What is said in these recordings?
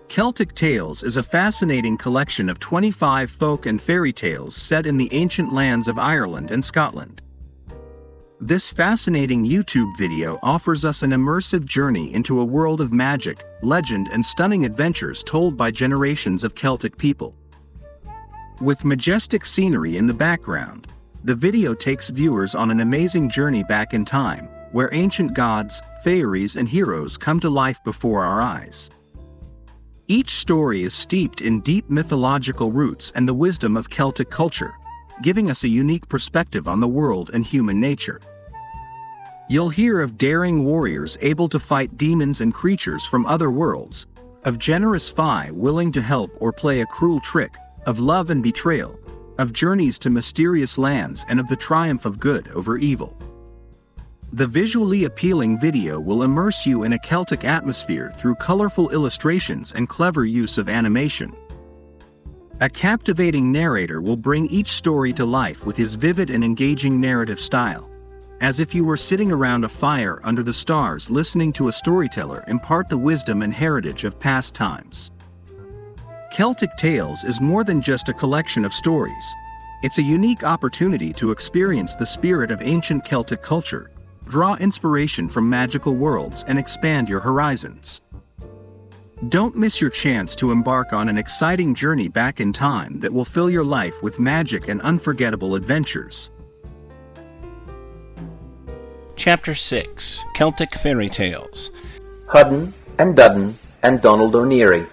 Celtic Tales is a fascinating collection of 25 folk and fairy tales set in the ancient lands of Ireland and Scotland. This fascinating YouTube video offers us an immersive journey into a world of magic, legend, and stunning adventures told by generations of Celtic people. With majestic scenery in the background, the video takes viewers on an amazing journey back in time, where ancient gods, faeries, and heroes come to life before our eyes. Each story is steeped in deep mythological roots and the wisdom of Celtic culture, giving us a unique perspective on the world and human nature. You'll hear of daring warriors able to fight demons and creatures from other worlds, of generous fae willing to help or play a cruel trick, of love and betrayal, of journeys to mysterious lands, and of the triumph of good over evil. The visually appealing video will immerse you in a Celtic atmosphere through colorful illustrations and clever use of animation. A captivating narrator will bring each story to life with his vivid and engaging narrative style, as if you were sitting around a fire under the stars listening to a storyteller impart the wisdom and heritage of past times. Celtic Tales is more than just a collection of stories. It's a unique opportunity to experience the spirit of ancient Celtic culture, draw inspiration from magical worlds, and expand your horizons. Don't miss your chance to embark on an exciting journey back in time that will fill your life with magic and unforgettable adventures. Chapter 6 Celtic Fairy Tales. Hudden and Dudden and Donald O'Neary.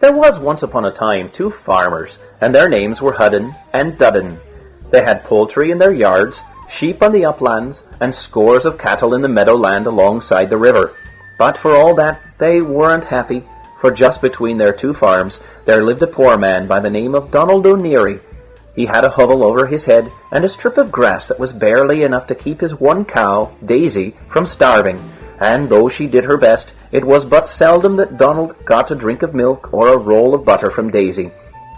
There was once upon a time 2 farmers, and their names were Hudden and Dudden. They had poultry in their yards, sheep on the uplands, and scores of cattle in the meadowland alongside the river. But for all that, they weren't happy, for just between their 2 farms there lived a poor man by the name of Donald O'Neary. He had a hovel over his head and a strip of grass that was barely enough to keep his one cow, Daisy, from starving, and though she did her best, it was but seldom that Donald got a drink of milk or a roll of butter from Daisy.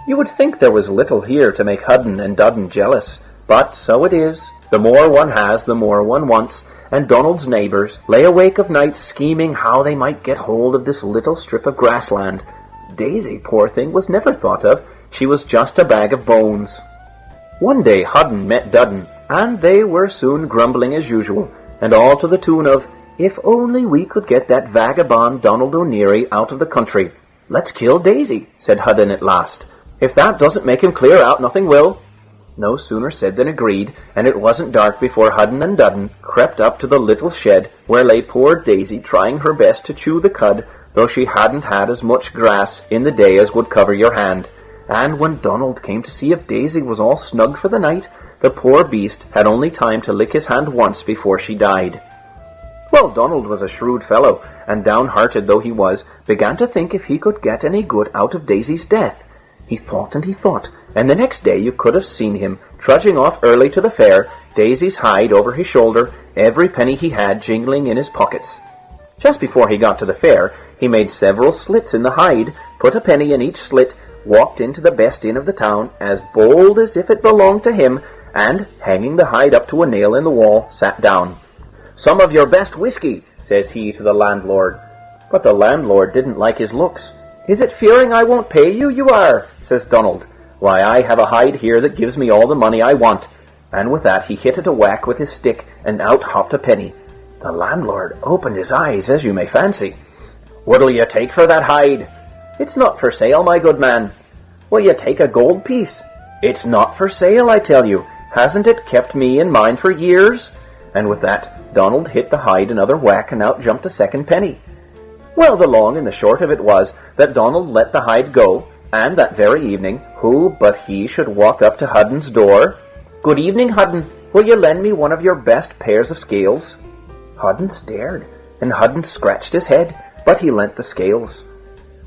You would think there was little here to make Hudden and Dudden jealous, but so it is. The more one has, the more one wants, and Donald's neighbours lay awake of nights scheming how they might get hold of this little strip of grassland. Daisy, poor thing, was never thought of. She was just a bag of bones. One day Hudden met Dudden, and they were soon grumbling as usual, and all to the tune of, "If only we could get that vagabond Donald O'Neary out of the country." "Let's kill Daisy," said Hudden at last. "If that doesn't make him clear out, nothing will." No sooner said than agreed, and it wasn't dark before Hudden and Dudden crept up to the little shed where lay poor Daisy trying her best to chew the cud, though she hadn't had as much grass in the day as would cover your hand. And when Donald came to see if Daisy was all snug for the night, the poor beast had only time to lick his hand once before she died. Well, Donald was a shrewd fellow, and downhearted though he was, began to think if he could get any good out of Daisy's death. He thought, and the next day you could have seen him trudging off early to the fair, Daisy's hide over his shoulder, every penny he had jingling in his pockets. Just before he got to the fair, he made several slits in the hide, put a penny in each slit, walked into the best inn of the town, as bold as if it belonged to him, and, hanging the hide up to a nail in the wall, sat down. "Some of your best whiskey," says he to the landlord. But the landlord didn't like his looks. "Is it fearing I won't pay you, you are?" says Donald. "Why, I have a hide here that gives me all the money I want." And with that he hit it a whack with his stick, and out hopped a penny. The landlord opened his eyes, as you may fancy. "What'll you take for that hide?" "It's not for sale, my good man." "Will you take a gold piece?" "It's not for sale, I tell you. Hasn't it kept me in mine for years?" And with that, Donald hit the hide another whack, and out jumped a second penny. Well, the long and the short of it was that Donald let the hide go, and that very evening, who but he should walk up to Hudden's door? "Good evening, Hudden. Will you lend me one of your best pairs of scales?" Hudden stared, and Hudden scratched his head, but he lent the scales.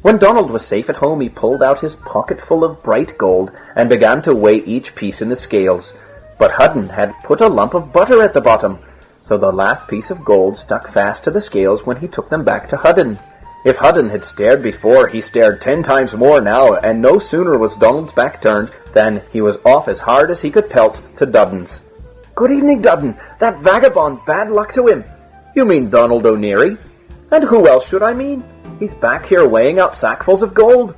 When Donald was safe at home, he pulled out his pocket full of bright gold, and began to weigh each piece in the scales. But Hudden had put a lump of butter at the bottom, so the last piece of gold stuck fast to the scales when he took them back to Hudden. If Hudden had stared before, he stared 10 times more now, and no sooner was Donald's back turned than he was off as hard as he could pelt to Dudden's. "Good evening, Dudden. That vagabond, bad luck to him." "You mean Donald O'Neary?" "And who else should I mean?" He's back here weighing out sackfuls of gold."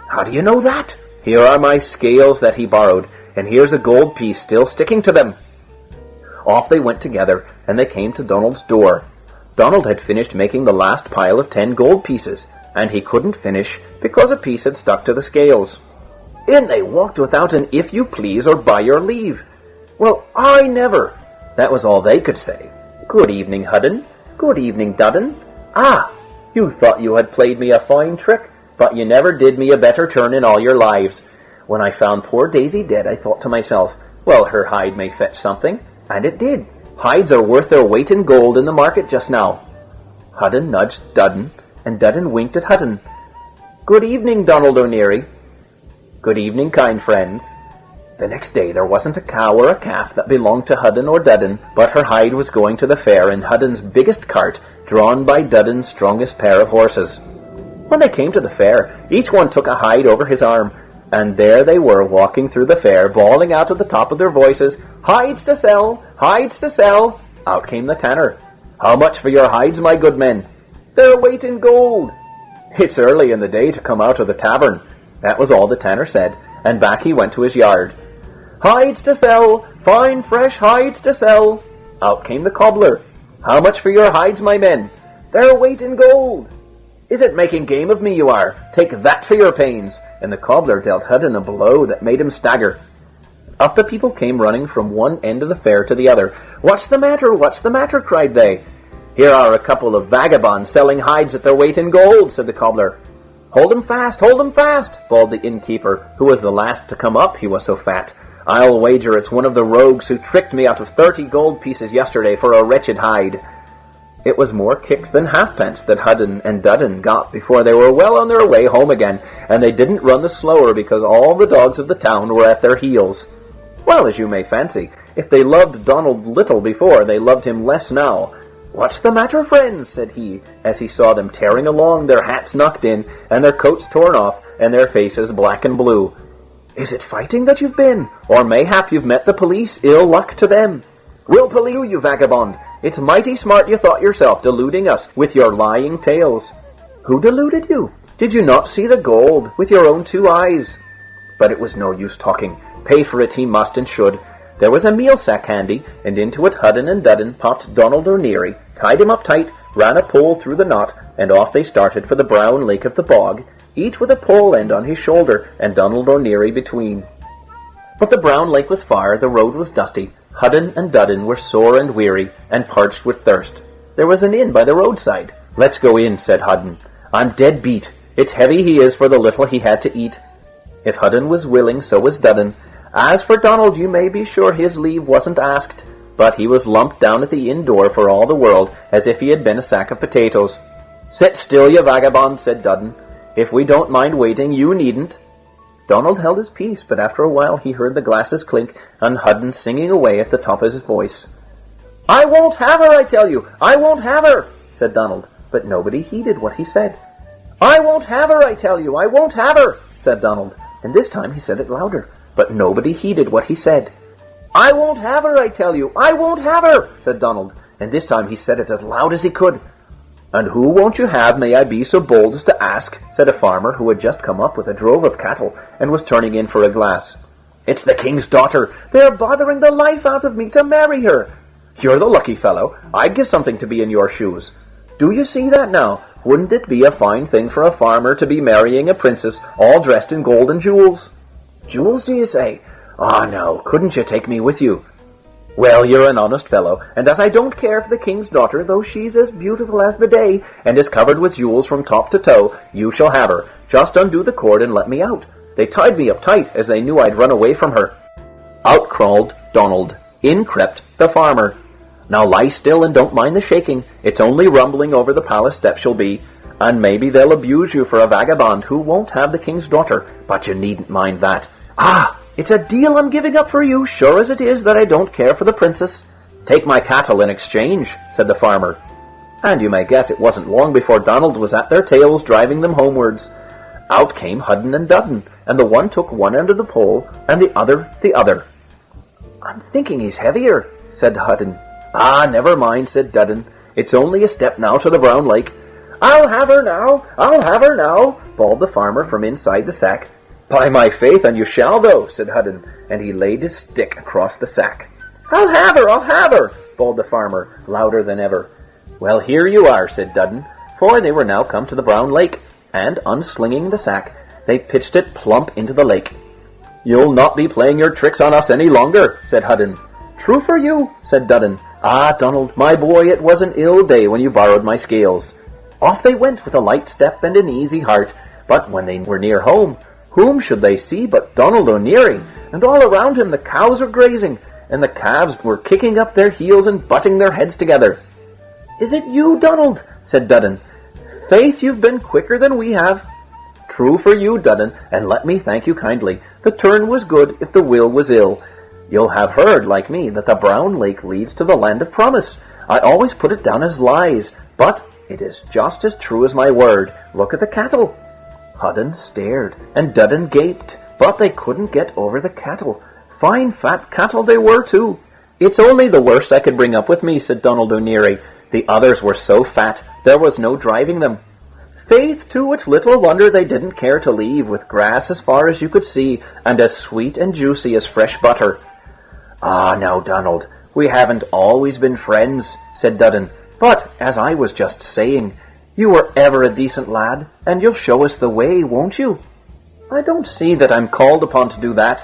"How do you know that?" "Here are my scales that he borrowed, and here's a gold piece still sticking to them." Off they went together, and they came to Donald's door. Donald had finished making the last pile of 10 gold pieces, and he couldn't finish because a piece had stuck to the scales. In they walked without an "if you please" or "by your leave." "Well, I never!" That was all they could say. "Good evening, Hudden. Good evening, Dudden. Ah, you thought you had played me a fine trick, but you never did me a better turn in all your lives. When I found poor Daisy dead, I thought to myself, well, her hide may fetch something, and it did. Hides are worth their weight in gold in the market just now." Hudden nudged Dudden, and Dudden winked at Hudden. "Good evening, Donald O'Neary." "Good evening, kind friends." The next day there wasn't a cow or a calf that belonged to Hudden or Dudden, but her hide was going to the fair in Hudden's biggest cart, drawn by Dudden's strongest pair of horses. When they came to the fair, each one took a hide over his arm, and there they were walking through the fair, bawling out at the top of their voices, "Hides to sell! Hides to sell!" Out came the tanner. "How much for your hides, my good men?" "Their weight in gold." "It's early in the day to come out of the tavern." That was all the tanner said, and back he went to his yard. "Hides to sell! Fine fresh hides to sell!" Out came the cobbler. "How much for your hides, my men?" "Their weight in gold." "Is it making game of me you are? Take that for your pains." And the cobbler dealt Hudden a blow that made him stagger. Up the people came running from one end of the fair to the other. "What's the matter? What's the matter?" cried they. "Here are a couple of vagabonds selling hides at their weight in gold," said the cobbler. "Hold 'em fast! Hold 'em fast!" bawled the innkeeper, who was the last to come up, he was so fat. "I'll wager it's one of the rogues who tricked me out of 30 gold pieces yesterday for a wretched hide." It was more kicks than halfpence that Hudden and Dudden got before they were well on their way home again, and they didn't run the slower because all the dogs of the town were at their heels. Well, as you may fancy, if they loved Donald little before, they loved him less now. "What's the matter, friends?" said he, as he saw them tearing along, their hats knocked in, and their coats torn off, and their faces black and blue. "Is it fighting that you've been? Or mayhap you've met the police? Ill luck to them." "We'll police you, vagabond. It's mighty smart you thought yourself, deluding us with your lying tales." "Who deluded you? Did you not see the gold with your own 2 eyes?" But it was no use talking. Pay for it he must and should. There was a meal sack handy, and into it Hudden and Dudden popped Donald O'Neary, tied him up tight, ran a pole through the knot, and off they started for the brown lake of the bog, each with a pole end on his shoulder, and Donald O'Neary between. But the brown lake was far, the road was dusty. Hudden and Dudden were sore and weary, and parched with thirst. There was an inn by the roadside. "Let's go in," said Hudden. "I'm dead beat. It's heavy he is for the little he had to eat." If Hudden was willing, so was Dudden. As for Donald, you may be sure his leave wasn't asked, but he was lumped down at the inn door for all the world, as if he had been a sack of potatoes. "Sit still, you vagabond," said Dudden. "If we don't mind waiting, you needn't." Donald held his peace, but after a while he heard the glasses clink, and Hudden singing away at the top of his voice. "I won't have her, I tell you! I won't have her!" said Donald, but nobody heeded what he said. "I won't have her, I tell you! I won't have her!" said Donald, and this time he said it louder, but nobody heeded what he said. "I won't have her, I tell you! I won't have her!" said Donald, and this time he said it as loud as he could. "And who won't you have, may I be so bold as to ask?" said a farmer who had just come up with a drove of cattle and was turning in for a glass. "It's the king's daughter. They're bothering the life out of me to marry her." "You're the lucky fellow. I'd give something to be in your shoes." "Do you see that now? Wouldn't it be a fine thing for a farmer to be marrying a princess all dressed in gold and jewels?" "Jewels, do you say? Ah, no, couldn't you take me with you?" "Well, you're an honest fellow, and as I don't care for the king's daughter, though she's as beautiful as the day, and is covered with jewels from top to toe, you shall have her. Just undo the cord and let me out. They tied me up tight, as they knew I'd run away from her." Out crawled Donald. In crept the farmer. "Now lie still and don't mind the shaking. It's only rumbling over the palace steps she'll be, and maybe they'll abuse you for a vagabond who won't have the king's daughter, but you needn't mind that. Ah! It's a deal I'm giving up for you, sure as it is that I don't care for the princess." "Take my cattle in exchange," said the farmer. And you may guess it wasn't long before Donald was at their tails driving them homewards. Out came Hudden and Dudden, and the one took one end of the pole, and the other the other. "I'm thinking he's heavier," said Hudden. "Ah, never mind," said Dudden. "It's only a step now to the brown lake. "I'll have her now! I'll have her now!" bawled the farmer from inside the sack. "By my faith, and you shall, though," said Hudden, and he laid his stick across the sack. "I'll have her! I'll have her!" bawled the farmer, louder than ever. "Well, here you are," said Dudden, for they were now come to the Brown Lake, and, unslinging the sack, they pitched it plump into the lake. "You'll not be playing your tricks on us any longer," said Hudden. "True for you," said Dudden. "Ah, Donald, my boy, it was an ill day when you borrowed my scales." Off they went with a light step and an easy heart, but when they were near home, whom should they see but Donald O'Neary, and all around him the cows were grazing, and the calves were kicking up their heels and butting their heads together. "Is it you, Donald?" said Dudden. "Faith, you've been quicker than we have." "True for you, Dudden, and let me thank you kindly. The turn was good if the will was ill. You'll have heard, like me, that the Brown Lake leads to the land of promise. I always put it down as lies, but it is just as true as my word. Look at the cattle." Hudden stared, and Dudden gaped, but they couldn't get over the cattle. Fine fat cattle they were, too. "It's only the worst I could bring up with me," said Donald O'Neary. "The others were so fat, there was no driving them." "Faith, too, it's little wonder they didn't care to leave, with grass as far as you could see, and as sweet and juicy as fresh butter." "Ah, now, Donald, we haven't always been friends," said Dudden, "but, as I was just saying, you were ever a decent lad, and you'll show us the way, won't you?" "I don't see that I'm called upon to do that.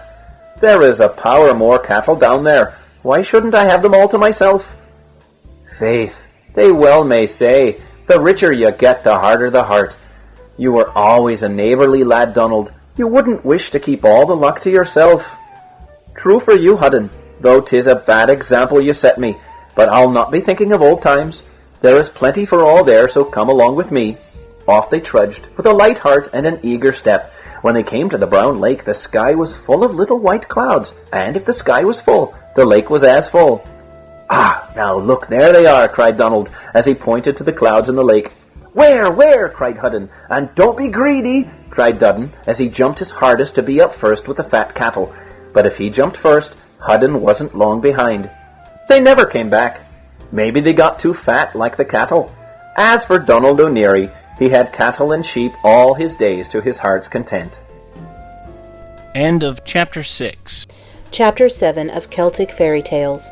There is a power more cattle down there. Why shouldn't I have them all to myself?" "Faith, they well may say, the richer you get, the harder the heart. You were always a neighbourly lad, Donald. You wouldn't wish to keep all the luck to yourself." "True for you, Hudden, though 'tis a bad example you set me, but I'll not be thinking of old times. There is plenty for all there, so come along with me." Off they trudged, with a light heart and an eager step. When they came to the Brown Lake, the sky was full of little white clouds, and if the sky was full, the lake was as full. "Ah, now look, there they are," cried Donald, as he pointed to the clouds in the lake. "Where, where?" cried Hudden. "And don't be greedy," cried Dudden, as he jumped his hardest to be up first with the fat cattle. But if he jumped first, Hudden wasn't long behind. They never came back. Maybe they got too fat like the cattle. As for Donald O'Neary, he had cattle and sheep all his days to his heart's content. End of Chapter 6. Chapter 7 of Celtic Fairy Tales.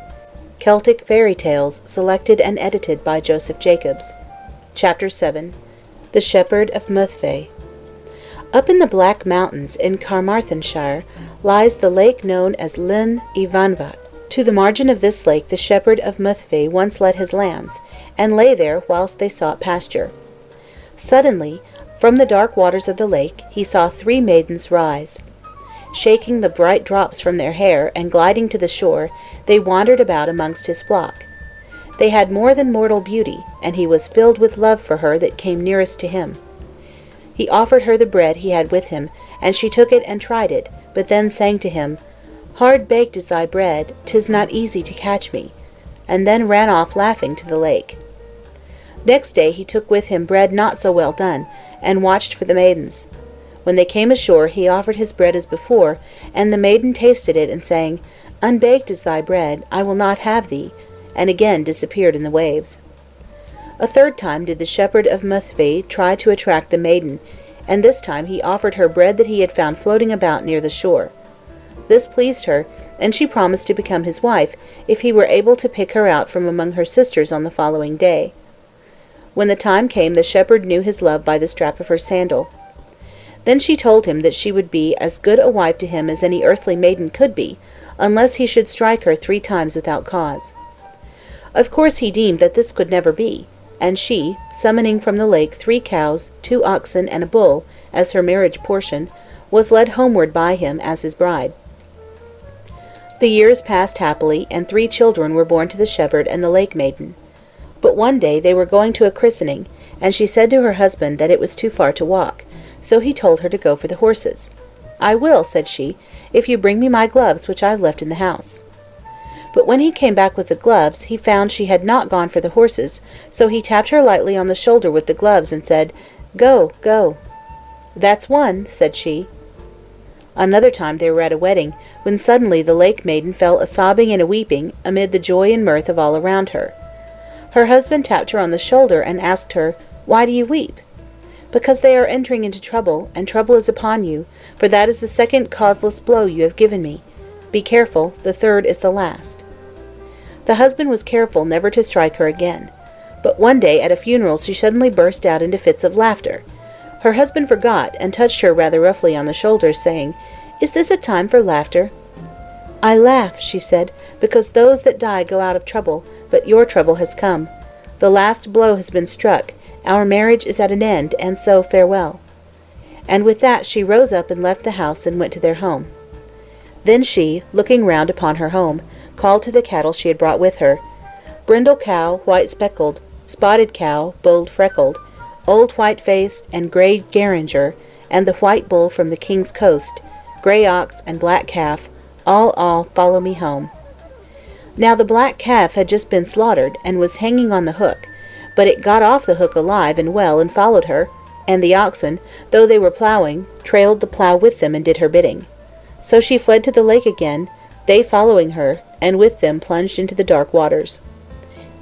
Celtic Fairy Tales, selected and edited by Joseph Jacobs. Chapter 7. The Shepherd of Mythve. Up in the Black Mountains in Carmarthenshire lies the lake known as Llyn y Fanvat. To the margin of this lake the shepherd of Mythve once led his lambs, and lay there whilst they sought pasture. Suddenly, from the dark waters of the lake, he saw 3 maidens rise. Shaking the bright drops from their hair, and gliding to the shore, they wandered about amongst his flock. They had more than mortal beauty, and he was filled with love for her that came nearest to him. He offered her the bread he had with him, and she took it and tried it, but then sang to him, "Hard baked is thy bread, 'tis not easy to catch me," and then ran off laughing to the lake. Next day he took with him bread not so well done, and watched for the maidens. When they came ashore he offered his bread as before, and the maiden tasted it and sang, "Unbaked is thy bread, I will not have thee," and again disappeared in the waves. A third time did the shepherd of Mythve try to attract the maiden, and this time he offered her bread that he had found floating about near the shore. This pleased her, and she promised to become his wife if he were able to pick her out from among her sisters on the following day. When the time came, the shepherd knew his love by the strap of her sandal. Then she told him that she would be as good a wife to him as any earthly maiden could be, unless he should strike her 3 times without cause. Of course he deemed that this could never be, and she, summoning from the lake 3 cows, 2 oxen, and a bull, as her marriage portion, was led homeward by him as his bride. The years passed happily, and 3 children were born to the shepherd and the lake maiden. But one day they were going to a christening, and she said to her husband that it was too far to walk, so he told her to go for the horses. "I will," said she, "if you bring me my gloves which I have left in the house." But when he came back with the gloves, he found she had not gone for the horses, so he tapped her lightly on the shoulder with the gloves and said, "Go, go." "That's one," said she. Another time they were at a wedding, when suddenly the lake maiden fell a-sobbing and a-weeping amid the joy and mirth of all around her. Her husband tapped her on the shoulder and asked her, Why do you weep?" "Because they are entering into trouble, and trouble is upon you, for that is the second causeless blow you have given me. Be careful, the third is the last." The husband was careful never to strike her again. But one day at a funeral she suddenly burst out into fits of laughter. Her husband forgot, and touched her rather roughly on the shoulder, saying, "Is this a time for laughter?" "I laugh," she said, "because those that die go out of trouble, but your trouble has come. The last blow has been struck, our marriage is at an end, and so farewell." And with that she rose up and left the house and went to their home. Then she, looking round upon her home, called to the cattle she had brought with her, "Brindle cow, white speckled, spotted cow, bold freckled, old white-faced and grey Geringer, and the white bull from the king's coast, grey ox and black calf, all follow me home." Now the black calf had just been slaughtered, and was hanging on the hook, but it got off the hook alive and well and followed her, and the oxen, though they were ploughing, trailed the plough with them and did her bidding. So she fled to the lake again, they following her, and with them plunged into the dark waters.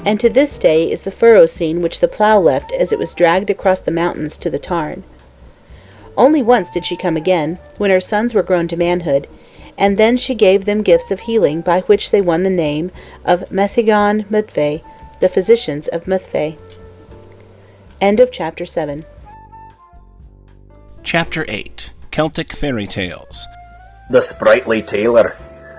And to this day is the furrow seen which the plough left as it was dragged across the mountains to the tarn. Only once did she come again, when her sons were grown to manhood, and then she gave them gifts of healing by which they won the name of Methigon Mudve, the physicians of Mudve. End of chapter 7. Chapter 8. Celtic Fairy Tales. The Sprightly Tailor.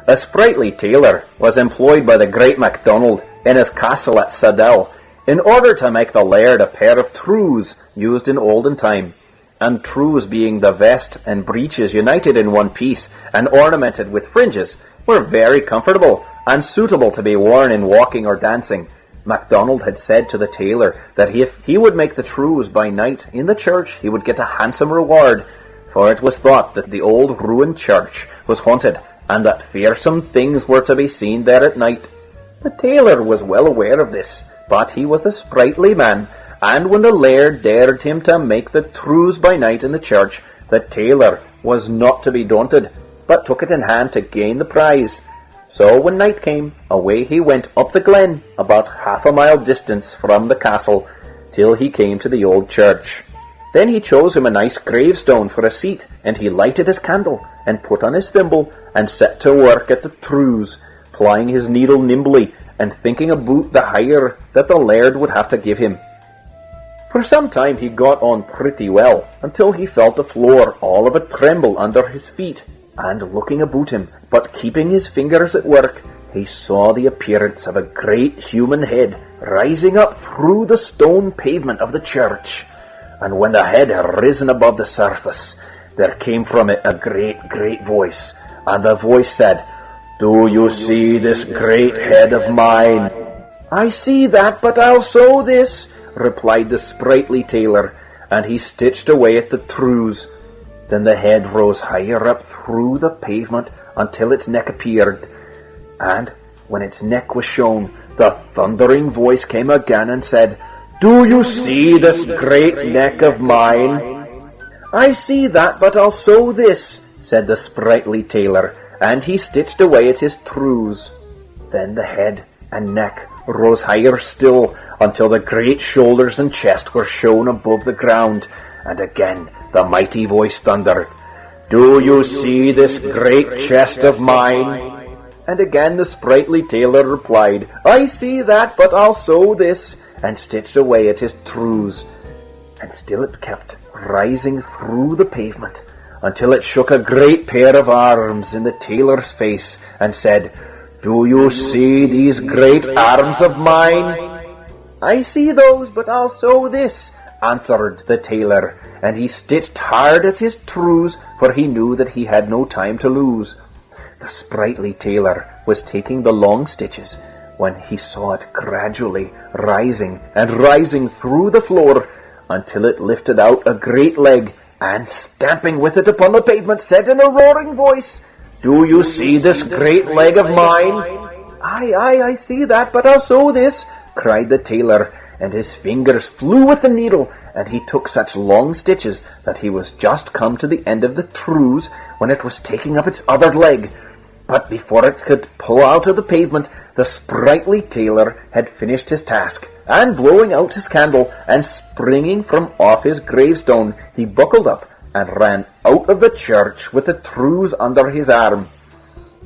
A sprightly tailor was employed by the great MacDonald in his castle at Saddell in order to make the laird a pair of trews used in olden time, and trews being the vest and breeches united in one piece and ornamented with fringes, were very comfortable and suitable to be worn in walking or dancing. MacDonald had said to the tailor that if he would make the trews by night in the church, he would get a handsome reward, for it was thought that the old ruined church was haunted, and that fearsome things were to be seen there at night. The tailor was well aware of this, but he was a sprightly man, and when the laird dared him to make the trews by night in the church, the tailor was not to be daunted, but took it in hand to gain the prize. So when night came, away he went up the glen, about half a mile distance from the castle, till he came to the old church. Then he chose him a nice gravestone for a seat, and he lighted his candle, and put on his thimble, and set to work at the trews, plying his needle nimbly, and thinking about the hire that the laird would have to give him. For some time he got on pretty well, until he felt the floor all of a tremble under his feet, and looking about him, but keeping his fingers at work, he saw the appearance of a great human head rising up through the stone pavement of the church. And when the head had risen above the surface, there came from it a great voice, and the voice said, "Do you see this great head of mine?" "I see that, but I'll sew this," replied the sprightly tailor, and he stitched away at the trews. Then the head rose higher up through the pavement until its neck appeared, and when its neck was shown, the thundering voice came again and said, "Do you see this great neck of mine?" "I see that, but I'll sew this," said the sprightly tailor, and he stitched away at his trews. Then the head and neck rose higher still, until the great shoulders and chest were shown above the ground, and again the mighty voice thundered, "Do you see this great chest of mine?" And again the sprightly tailor replied, "I see that, but I'll sew this," and stitched away at his trews. And still it kept rising through the pavement, until it shook a great pair of arms in the tailor's face, and said, "Do you see these great arms of mine?" "I see those, but I'll sew this," answered the tailor, and he stitched hard at his trews, for he knew that he had no time to lose. The sprightly tailor was taking the long stitches, when he saw it gradually rising and rising through the floor, until it lifted out a great leg, and stamping with it upon the pavement, said in a roaring voice, "Do you see this great leg of mine?" Aye, I see that, but I'll sew this," cried the tailor, and his fingers flew with the needle, and he took such long stitches that he was just come to the end of the trews when it was taking up its other leg. But before it could pull out of the pavement, the sprightly tailor had finished his task, and blowing out his candle, and springing from off his gravestone, he buckled up and ran out of the church with the trews under his arm.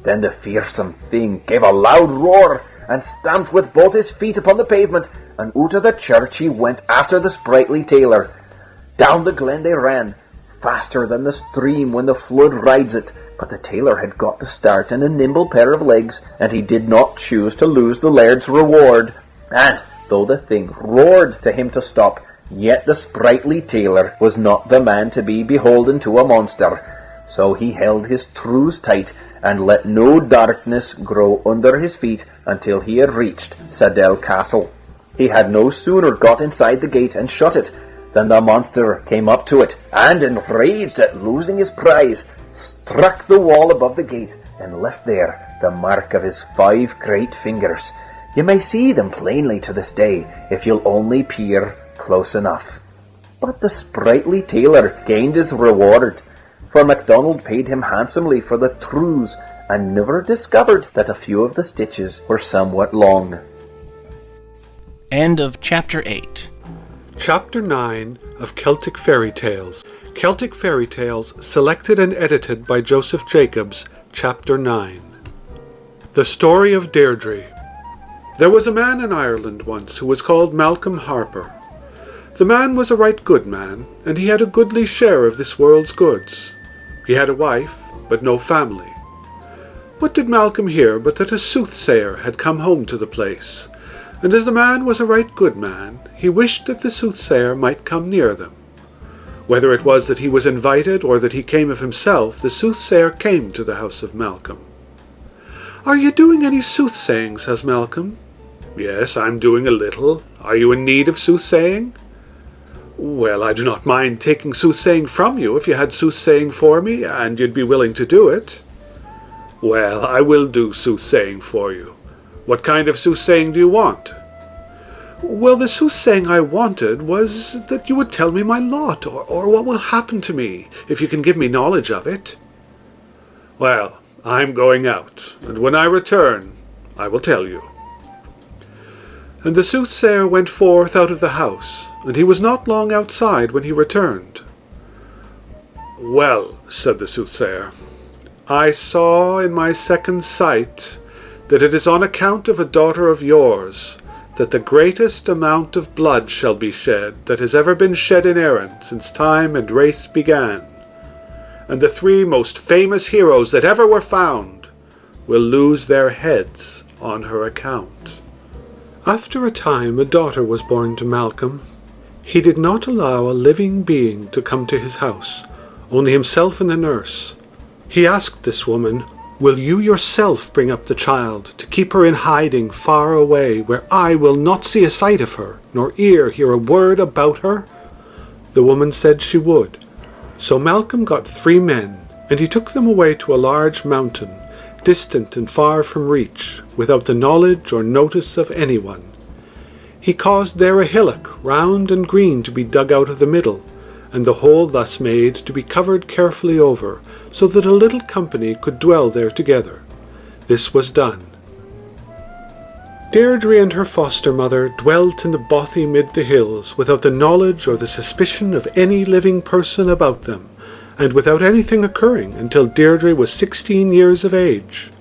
Then the fearsome thing gave a loud roar, and stamped with both his feet upon the pavement, and out of the church he went after the sprightly tailor. Down the glen they ran, faster than the stream when the flood rides it, but the tailor had got the start and a nimble pair of legs, and he did not choose to lose the laird's reward. And though the thing roared to him to stop, yet the sprightly tailor was not the man to be beholden to a monster. So he held his trews tight, and let no darkness grow under his feet until he had reached Sadell Castle. He had no sooner got inside the gate and shut it, than the monster came up to it, and, enraged at losing his prize, struck the wall above the gate, and left there the mark of his 5 great fingers. You may see them plainly to this day, if you'll only peer close enough. But the sprightly tailor gained his reward, for MacDonald paid him handsomely for the trews, and never discovered that a few of the stitches were somewhat long. End of Chapter 8. Chapter 9 of Celtic Fairy Tales. Celtic Fairy Tales, selected and edited by Joseph Jacobs, Chapter 9. The Story of Deirdre. There was a man in Ireland once who was called Malcolm Harper. The man was a right good man, and he had a goodly share of this world's goods. He had a wife, but no family. What did Malcolm hear but that a soothsayer had come home to the place? And as the man was a right good man, he wished that the soothsayer might come near them. Whether it was that he was invited or that he came of himself, the soothsayer came to the house of Malcolm. "Are you doing any soothsaying?" says Malcolm. "Yes, I'm doing a little. Are you in need of soothsaying?" "Well, I do not mind taking soothsaying from you if you had soothsaying for me, and you'd be willing to do it." "Well, I will do soothsaying for you. What kind of soothsaying do you want?" "Well, the soothsaying I wanted was that you would tell me my lot, or what will happen to me, if you can give me knowledge of it." "Well, I'm going out, and when I return, I will tell you." And the soothsayer went forth out of the house, and he was not long outside when he returned. "Well," said the soothsayer, "I saw in my second sight that it is on account of a daughter of yours that the greatest amount of blood shall be shed that has ever been shed in Erin since time and race began, and the 3 most famous heroes that ever were found will lose their heads on her account." After a time a daughter was born to Malcolm. He did not allow a living being to come to his house, only himself and the nurse. He asked this woman, "Will you yourself bring up the child, to keep her in hiding far away, where I will not see a sight of her, nor ear hear a word about her?" The woman said she would. So Malcolm got 3 men, and he took them away to a large mountain, distant and far from reach, without the knowledge or notice of anyone. He caused there a hillock, round and green, to be dug out of the middle, and the hole thus made to be covered carefully over, so that a little company could dwell there together. This was done. Deirdre and her foster mother dwelt in the bothy mid the hills, without the knowledge or the suspicion of any living person about them, and without anything occurring until Deirdre was 16 years of age.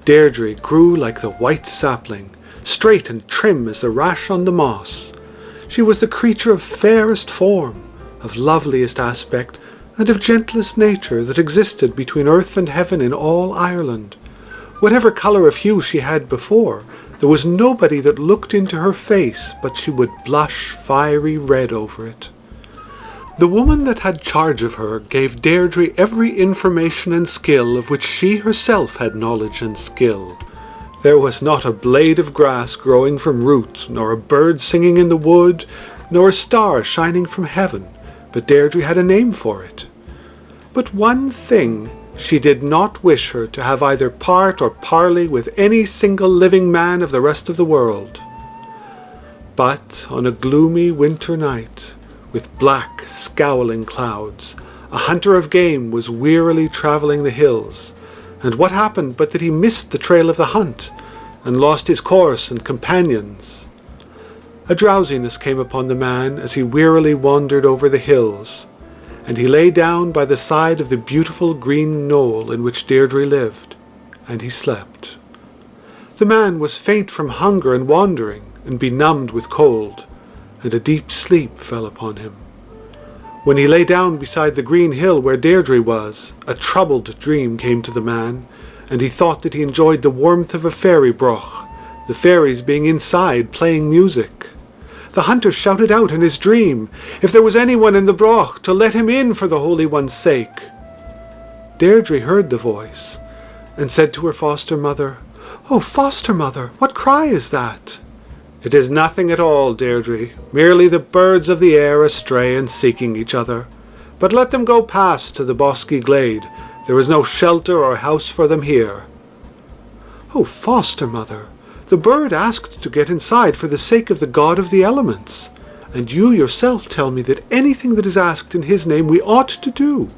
Deirdre grew like the white sapling, straight and trim as the rash on the moss. She was the creature of fairest form, of loveliest aspect, and of gentlest nature that existed between earth and heaven in all Ireland. Whatever colour of hue she had before, there was nobody that looked into her face but she would blush fiery red over it. The woman that had charge of her gave Deirdre every information and skill of which she herself had knowledge and skill. There was not a blade of grass growing from root, nor a bird singing in the wood, nor a star shining from heaven, but Deirdre had a name for it. But one thing, she did not wish her to have either part or parley with any single living man of the rest of the world. But on a gloomy winter night, with black, scowling clouds, a hunter of game was wearily travelling the hills, and what happened but that he missed the trail of the hunt, and lost his course and companions. A drowsiness came upon the man as he wearily wandered over the hills, and he lay down by the side of the beautiful green knoll in which Deirdre lived, and he slept. The man was faint from hunger and wandering, and benumbed with cold, and a deep sleep fell upon him. When he lay down beside the green hill where Deirdre was, a troubled dream came to the man, and he thought that he enjoyed the warmth of a fairy broch, the fairies being inside playing music. The hunter shouted out in his dream, if there was anyone in the broch, to let him in for the Holy One's sake. Deirdre heard the voice, and said to her foster mother, "Oh, foster mother, what cry is that?" "It is nothing at all, Deirdre, merely the birds of the air astray and seeking each other. But let them go past to the bosky glade. There is no shelter or house for them here." "Oh, foster mother, the bird asked to get inside for the sake of the god of the elements, and you yourself tell me that anything that is asked in his name we ought to do.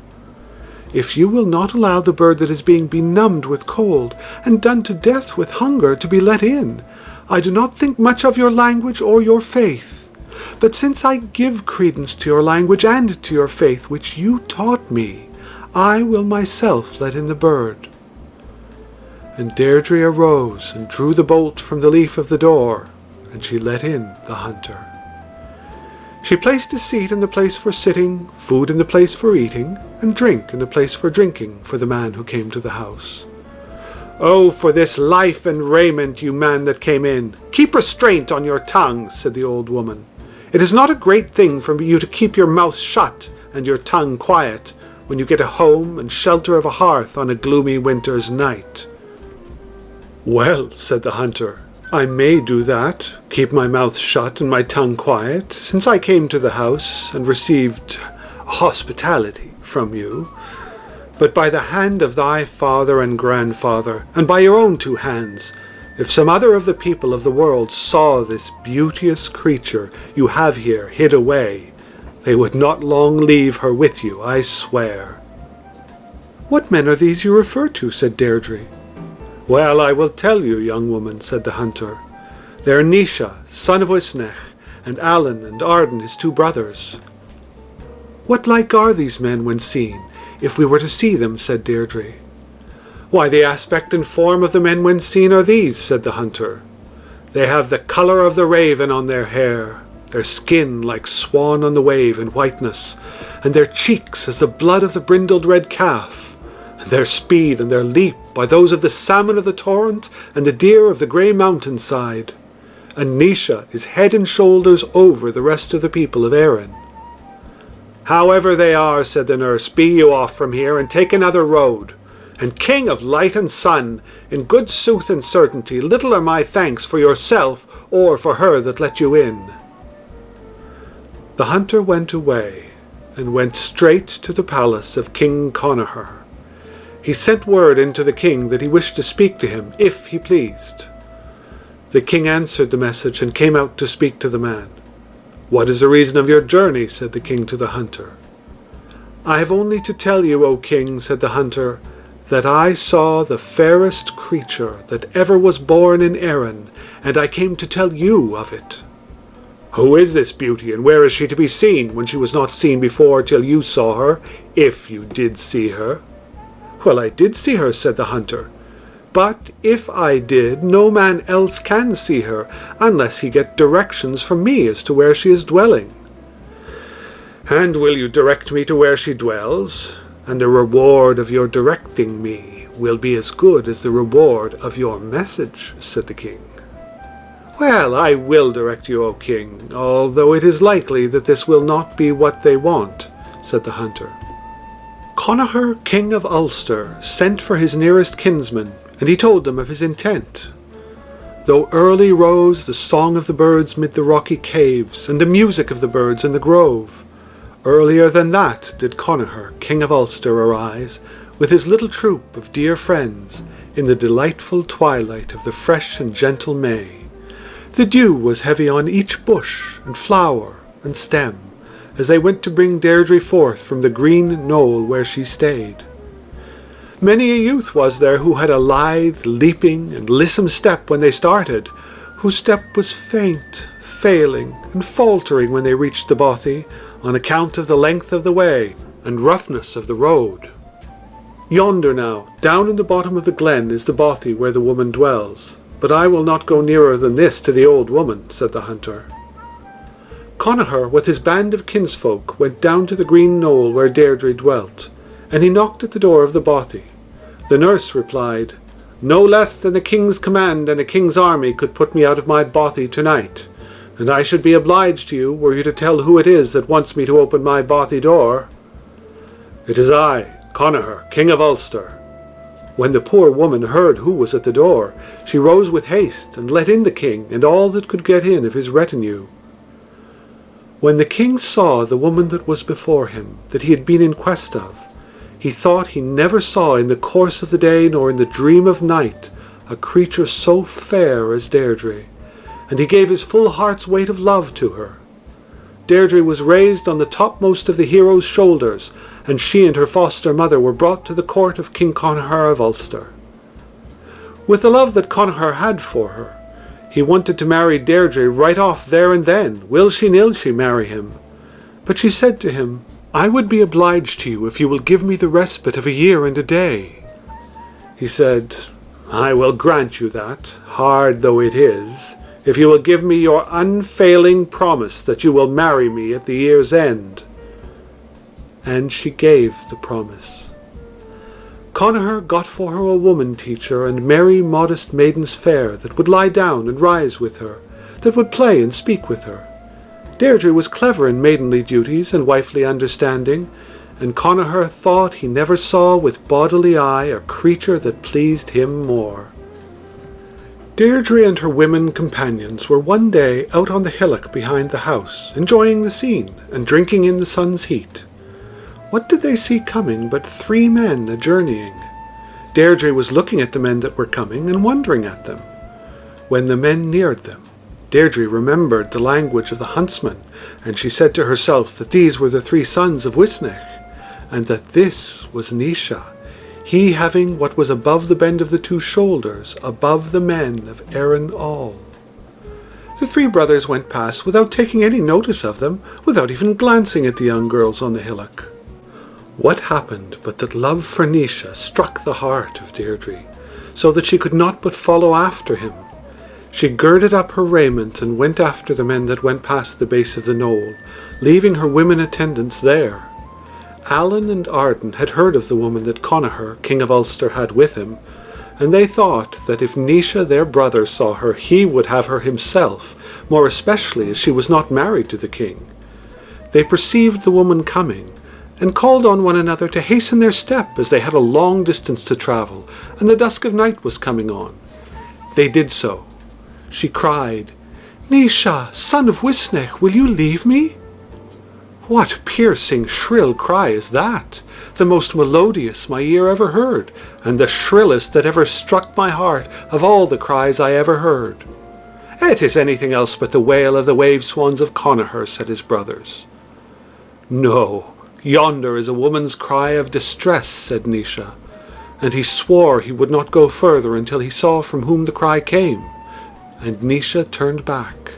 If you will not allow the bird that is being benumbed with cold and done to death with hunger to be let in, I do not think much of your language or your faith. But since I give credence to your language and to your faith which you taught me, I will myself let in the bird." And Deirdre arose and drew the bolt from the leaf of the door, and she let in the hunter. She placed a seat in the place for sitting, food in the place for eating, and drink in the place for drinking for the man who came to the house. "Oh, for this life and raiment, you man that came in! Keep restraint on your tongue," said the old woman. "It is not a great thing for you to keep your mouth shut and your tongue quiet when you get a home and shelter of a hearth on a gloomy winter's night." "Well," said the hunter, "I may do that, keep my mouth shut and my tongue quiet, since I came to the house and received hospitality from you. But by the hand of thy father and grandfather, and by your own 2 hands, if some other of the people of the world saw this beauteous creature you have here hid away, they would not long leave her with you, I swear." "What men are these you refer to?" said Deirdre. "Well, I will tell you, young woman," said the hunter. "They are Nisha, son of Uisnech, and Alan and Arden, his 2 brothers." "What like are these men when seen, if we were to see them?" said Deirdre. "Why, the aspect and form of the men when seen are these," said the hunter. "They have the colour of the raven on their hair, their skin like swan on the wave in whiteness, and their cheeks as the blood of the brindled red calf, and their speed and their leap by those of the salmon of the torrent and the deer of the grey mountain side. And Nisha is head and shoulders over the rest of the people of Erin." "However they are," said the nurse, "be you off from here and take another road. And King of light and sun, in good sooth and certainty, little are my thanks for yourself or for her that let you in." The hunter went away, and went straight to the palace of King Connachar. He sent word in to the king that he wished to speak to him, if he pleased. The king answered the message and came out to speak to the man. "What is the reason of your journey?" said the king to the hunter. "I have only to tell you, O king," said the hunter, "that I saw the fairest creature that ever was born in Erin, and I came to tell you of it." "Who is this beauty, and where is she to be seen, when she was not seen before till you saw her, if you did see her?" "Well, I did see her," said the hunter. "But if I did, no man else can see her, unless he get directions from me as to where she is dwelling." "And will you direct me to where she dwells? And the reward of your directing me will be as good as the reward of your message," said the king. "Well, I will direct you, O king, although it is likely that this will not be what they want," said the hunter. Connachar, king of Ulster, sent for his nearest kinsmen, and he told them of his intent. Though early rose the song of the birds mid the rocky caves, and the music of the birds in the grove, earlier than that did Connachar, king of Ulster, arise, with his little troop of dear friends, in the delightful twilight of the fresh and gentle May. The dew was heavy on each bush and flower and stem, as they went to bring Deirdre forth from the green knoll where she stayed. Many a youth was there who had a lithe, leaping, and lissome step when they started, whose step was faint, failing and faltering when they reached the bothy, on account of the length of the way and roughness of the road. Yonder now, down in the bottom of the glen, is the bothy where the woman dwells, but I will not go nearer than this to the old woman, said the hunter. Connachar, with his band of kinsfolk, went down to the green knoll where Deirdre dwelt, and he knocked at the door of the bothy. The nurse replied, "No less than a king's command and a king's army could put me out of my bothy tonight, and I should be obliged to you were you to tell who it is that wants me to open my bothy door." "It is I, Connachar, King of Ulster." When the poor woman heard who was at the door, she rose with haste and let in the king and all that could get in of his retinue. When the king saw the woman that was before him, that he had been in quest of, he thought he never saw in the course of the day nor in the dream of night a creature so fair as Deirdre, and he gave his full heart's weight of love to her. Deirdre was raised on the topmost of the hero's shoulders, and she and her foster mother were brought to the court of King Connachar of Ulster. With the love that Connachar had for her, he wanted to marry Deirdre right off there and then, will she nill she marry him. But she said to him, "I would be obliged to you if you will give me the respite of a year and a day." He said, "I will grant you that, hard though it is, if you will give me your unfailing promise that you will marry me at the year's end." And she gave the promise. Connachar got for her a woman teacher and merry modest maidens fair that would lie down and rise with her, that would play and speak with her. Deirdre was clever in maidenly duties and wifely understanding, and Connachar thought he never saw with bodily eye a creature that pleased him more. Deirdre and her women companions were one day out on the hillock behind the house, enjoying the scene and drinking in the sun's heat. What did they see coming but 3 men a-journeying? Deirdre was looking at the men that were coming and wondering at them. When the men neared them, Deirdre remembered the language of the huntsman, and she said to herself that these were the 3 sons of Uisnech, and that this was Naoise, he having what was above the bend of the 2 shoulders, above the men of Erin all. The 3 brothers went past without taking any notice of them, without even glancing at the young girls on the hillock. What happened but that love for Naoise struck the heart of Deirdre, so that she could not but follow after him. She girded up her raiment and went after the men that went past the base of the knoll, leaving her women attendants there. Allen and Arden had heard of the woman that Connachar, King of Ulster, had with him, and they thought that if Naoise their brother saw her, he would have her himself, more especially as she was not married to the king. They perceived the woman coming, and called on one another to hasten their step, as they had a long distance to travel, and the dusk of night was coming on. They did so. She cried, "Naoise, son of Uisnech, will you leave me?" What piercing, shrill cry is that? The most melodious my ear ever heard, and the shrillest that ever struck my heart of all the cries I ever heard. It is anything else but the wail of the wave-swans of Connachar, said his brothers. No, yonder is a woman's cry of distress, said Naoise, and he swore he would not go further until he saw from whom the cry came, and Naoise turned back.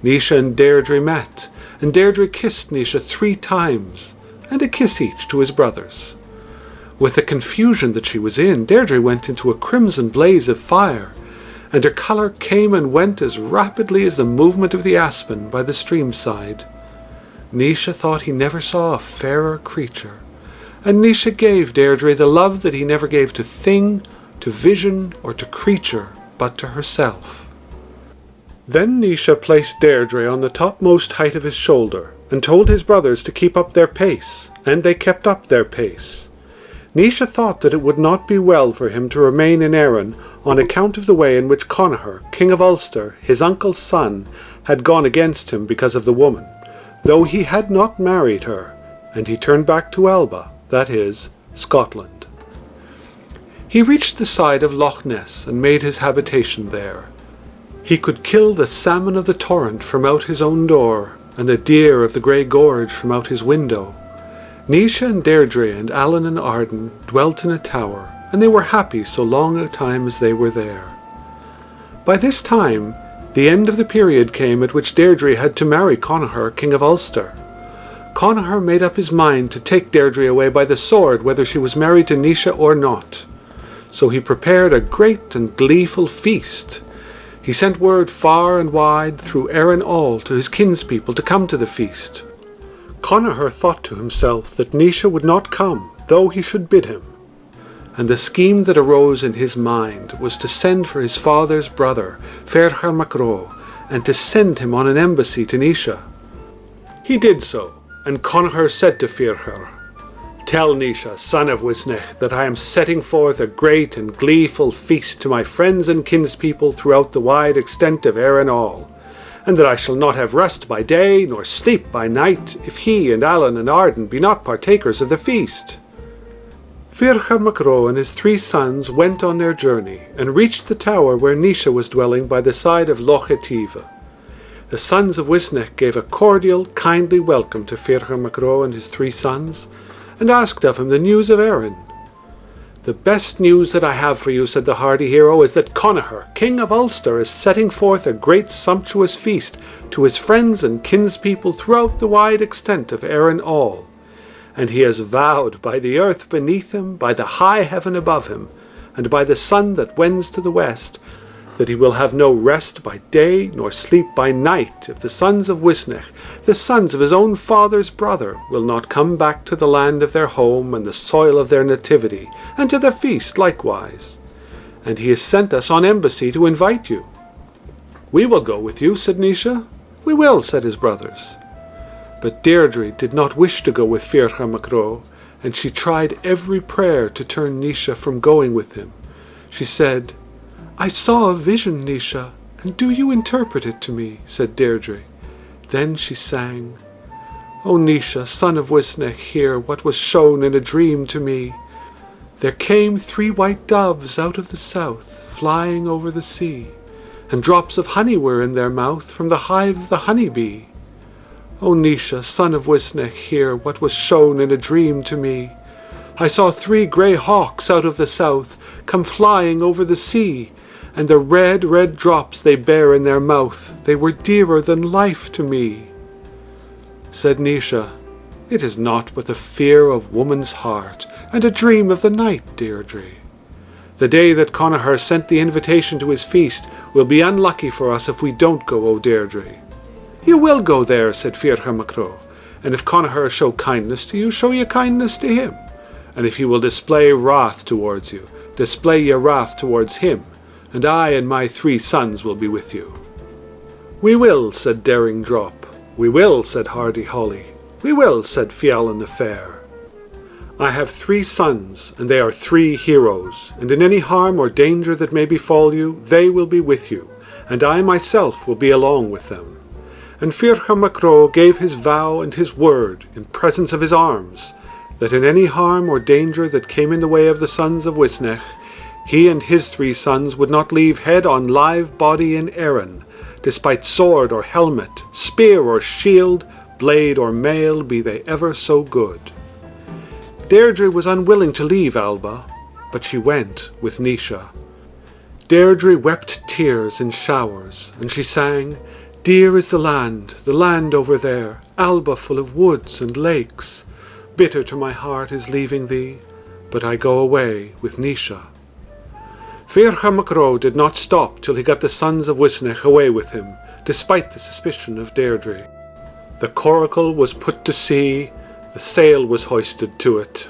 Naoise and Deirdre met, and Deirdre kissed Naoise 3 times, and a kiss each to his brothers. With the confusion that she was in, Deirdre went into a crimson blaze of fire, and her colour came and went as rapidly as the movement of the aspen by the stream side. Naoise thought he never saw a fairer creature, and Naoise gave Deirdre the love that he never gave to thing, to vision, or to creature, but to herself. Then Naoise placed Deirdre on the topmost height of his shoulder, and told his brothers to keep up their pace, and they kept up their pace. Naoise thought that it would not be well for him to remain in Erin on account of the way in which Connachar, King of Ulster, his uncle's son, had gone against him because of the woman, though he had not married her, and he turned back to Elba, that is, Scotland. He reached the side of Loch Ness and made his habitation there. He could kill the salmon of the torrent from out his own door, and the deer of the grey gorge from out his window. Naoise and Deirdre and Allen and Arden dwelt in a tower, and they were happy so long a time as they were there. By this time, The end of the period came at which Deirdre had to marry Connachar, king of Ulster. Connachar made up his mind to take Deirdre away by the sword, whether she was married to Naoise or not. So he prepared a great and gleeful feast. He sent word far and wide through Erin all to his kinspeople to come to the feast. Connachar thought to himself that Naoise would not come, though he should bid him. And the scheme that arose in his mind was to send for his father's brother, Ferchar Mac Ro, and to send him on an embassy to Naoise. He did so, and Connachar said to Ferchar, "Tell Naoise, son of Uisnech, that I am setting forth a great and gleeful feast to my friends and kinspeople throughout the wide extent of Erin all, and that I shall not have rest by day nor sleep by night, if he and Allen and Arden be not partakers of the feast." Ferchar Mac Ro and his 3 sons went on their journey, and reached the tower where Naoise was dwelling by the side of Loch Etive. The sons of Uisnech gave a cordial, kindly welcome to Ferchar Mac Ro and his 3 sons, and asked of him the news of Erin. "The best news that I have for you," said the hardy hero, "is that Connachar, king of Ulster, is setting forth a great sumptuous feast to his friends and kinspeople throughout the wide extent of Erin all. And he has vowed by the earth beneath him, by the high heaven above him, and by the sun that wends to the west, that he will have no rest by day nor sleep by night if the sons of Uisnech, the sons of his own father's brother, will not come back to the land of their home and the soil of their nativity, and to the feast likewise. And he has sent us on embassy to invite you." "We will go with you," said Naoise. "We will," said his brothers. But Deirdre did not wish to go with Ferchar Mac Ro, and she tried every prayer to turn Naoise from going with him. She said, "I saw a vision, Naoise, and do you interpret it to me?" said Deirdre. Then she sang, "O Naoise, son of Uisnech, hear what was shown in a dream to me. There came 3 white doves out of the south, flying over the sea, and drops of honey were in their mouth from the hive of the honey bee. O Naoise, son of Uisnech, hear what was shown in a dream to me. I saw 3 grey hawks out of the south come flying over the sea, and the red, red drops they bear in their mouth, they were dearer than life to me." Said Naoise, "It is naught but the fear of woman's heart, and a dream of the night, Deirdre. The day that Connachar sent the invitation to his feast will be unlucky for us if we don't go, O Deirdre." "You will go there," said Ferchar Mac Ro, "and if Connachar show kindness to you, show ye kindness to him. And if he will display wrath towards you, display ye wrath towards him, and I and my 3 sons will be with you." "We will," said Daring Drop. "We will," said Hardy Holly. "We will," said Fiallan the Fair. "I have 3 sons, and they are 3 heroes, and in any harm or danger that may befall you, they will be with you, and I myself will be along with them." And Ferchar Mac Ro gave his vow and his word in presence of his arms, that in any harm or danger that came in the way of the sons of Uisnech, he and his 3 sons would not leave head on live body in Erin, despite sword or helmet, spear or shield, blade or mail, be they ever so good. Deirdre was unwilling to leave Alba, but she went with Naoise. Deirdre wept tears in showers, and she sang, "Dear is the land over there, Alba full of woods and lakes. Bitter to my heart is leaving thee, but I go away with Naoise." Ferchar Mac Ro did not stop till he got the sons of Uisnech away with him, despite the suspicion of Deirdre. The coracle was put to sea, the sail was hoisted to it,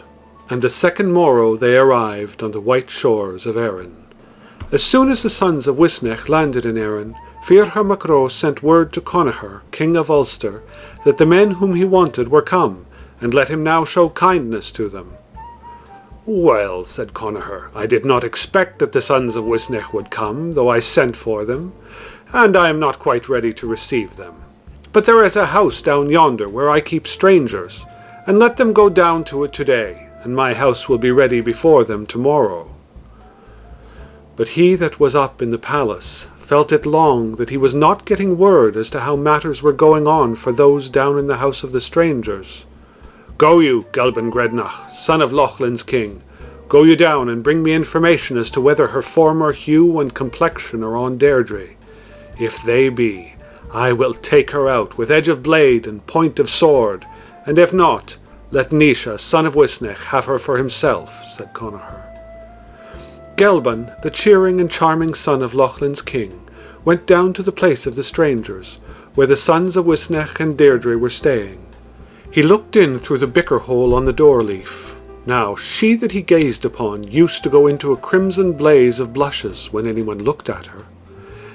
and the second morrow they arrived on the white shores of Erin. As soon as the sons of Uisnech landed in Erin, Ferchar Mac Ro sent word to Connachar, king of Ulster, that the men whom he wanted were come, and let him now show kindness to them. "Well," said Connachar, "I did not expect that the sons of Uisnech would come, though I sent for them, and I am not quite ready to receive them. But there is a house down yonder where I keep strangers, and let them go down to it today, and my house will be ready before them tomorrow." But he that was up in the palace felt it long that he was not getting word as to how matters were going on for those down in the house of the strangers. "Go you, Gelban Grednach, son of Lochlin's king, go you down and bring me information as to whether her former hue and complexion are on Deirdre. If they be, I will take her out with edge of blade and point of sword, and if not, let Naoise, son of Uisnech, have her for himself, said Connachar. Gelban, the cheering and charming son of Lochlin's king, went down to the place of the strangers, where the sons of Uisnech and Deirdre were staying. He looked in through the bicker hole on the door-leaf. Now, she that he gazed upon used to go into a crimson blaze of blushes when anyone looked at her.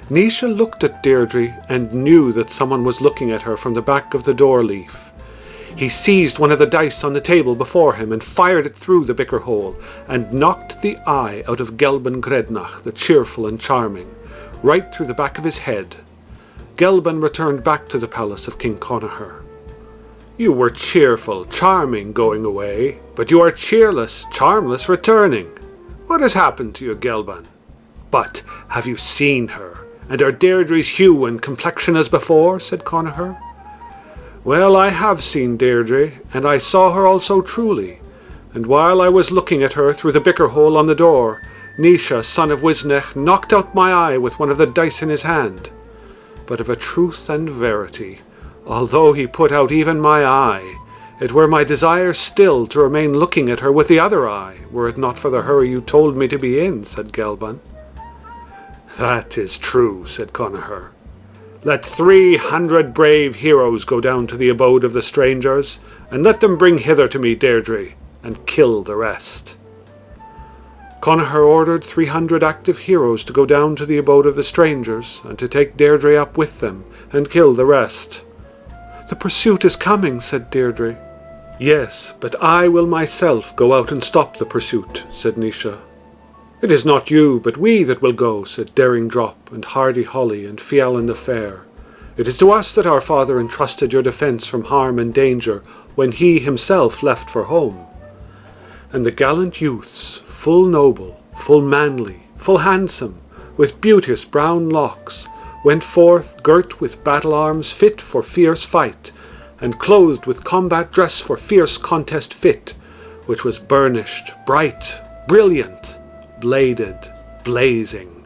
Naoise looked at Deirdre and knew that someone was looking at her from the back of the door-leaf. He seized one of the dice on the table before him and fired it through the bicker hole, and knocked the eye out of Gelban Grednach, the cheerful and charming, right through the back of his head. Gelban returned back to the palace of King Connachar. You were cheerful, charming going away, but you are cheerless, charmless returning. What has happened to you, Gelban? But have you seen her, and are Deirdre's hue and complexion as before? Said Connachar. Well, I have seen Deirdre, and I saw her also truly, and while I was looking at her through the bicker hole on the door, Naoise, son of Uisnech, knocked out my eye with one of the dice in his hand. But of a truth and verity, although he put out even my eye, it were my desire still to remain looking at her with the other eye, were it not for the hurry you told me to be in, said Gelban. That is true, said Connachar. Let 300 brave heroes go down to the abode of the strangers, and let them bring hither to me Deirdre, and kill the rest. Connachar ordered 300 active heroes to go down to the abode of the strangers, and to take Deirdre up with them, and kill the rest. The pursuit is coming, said Deirdre. Yes, but I will myself go out and stop the pursuit, said Naoise. It is not you, but we that will go, said Daring Drop, and Hardy Holly, and Fiallan the Fair. It is to us that our father entrusted your defence from harm and danger, when he himself left for home. And the gallant youths, full noble, full manly, full handsome, with beauteous brown locks, went forth girt with battle arms fit for fierce fight, and clothed with combat dress for fierce contest fit, which was burnished, bright, brilliant, bladed, blazing,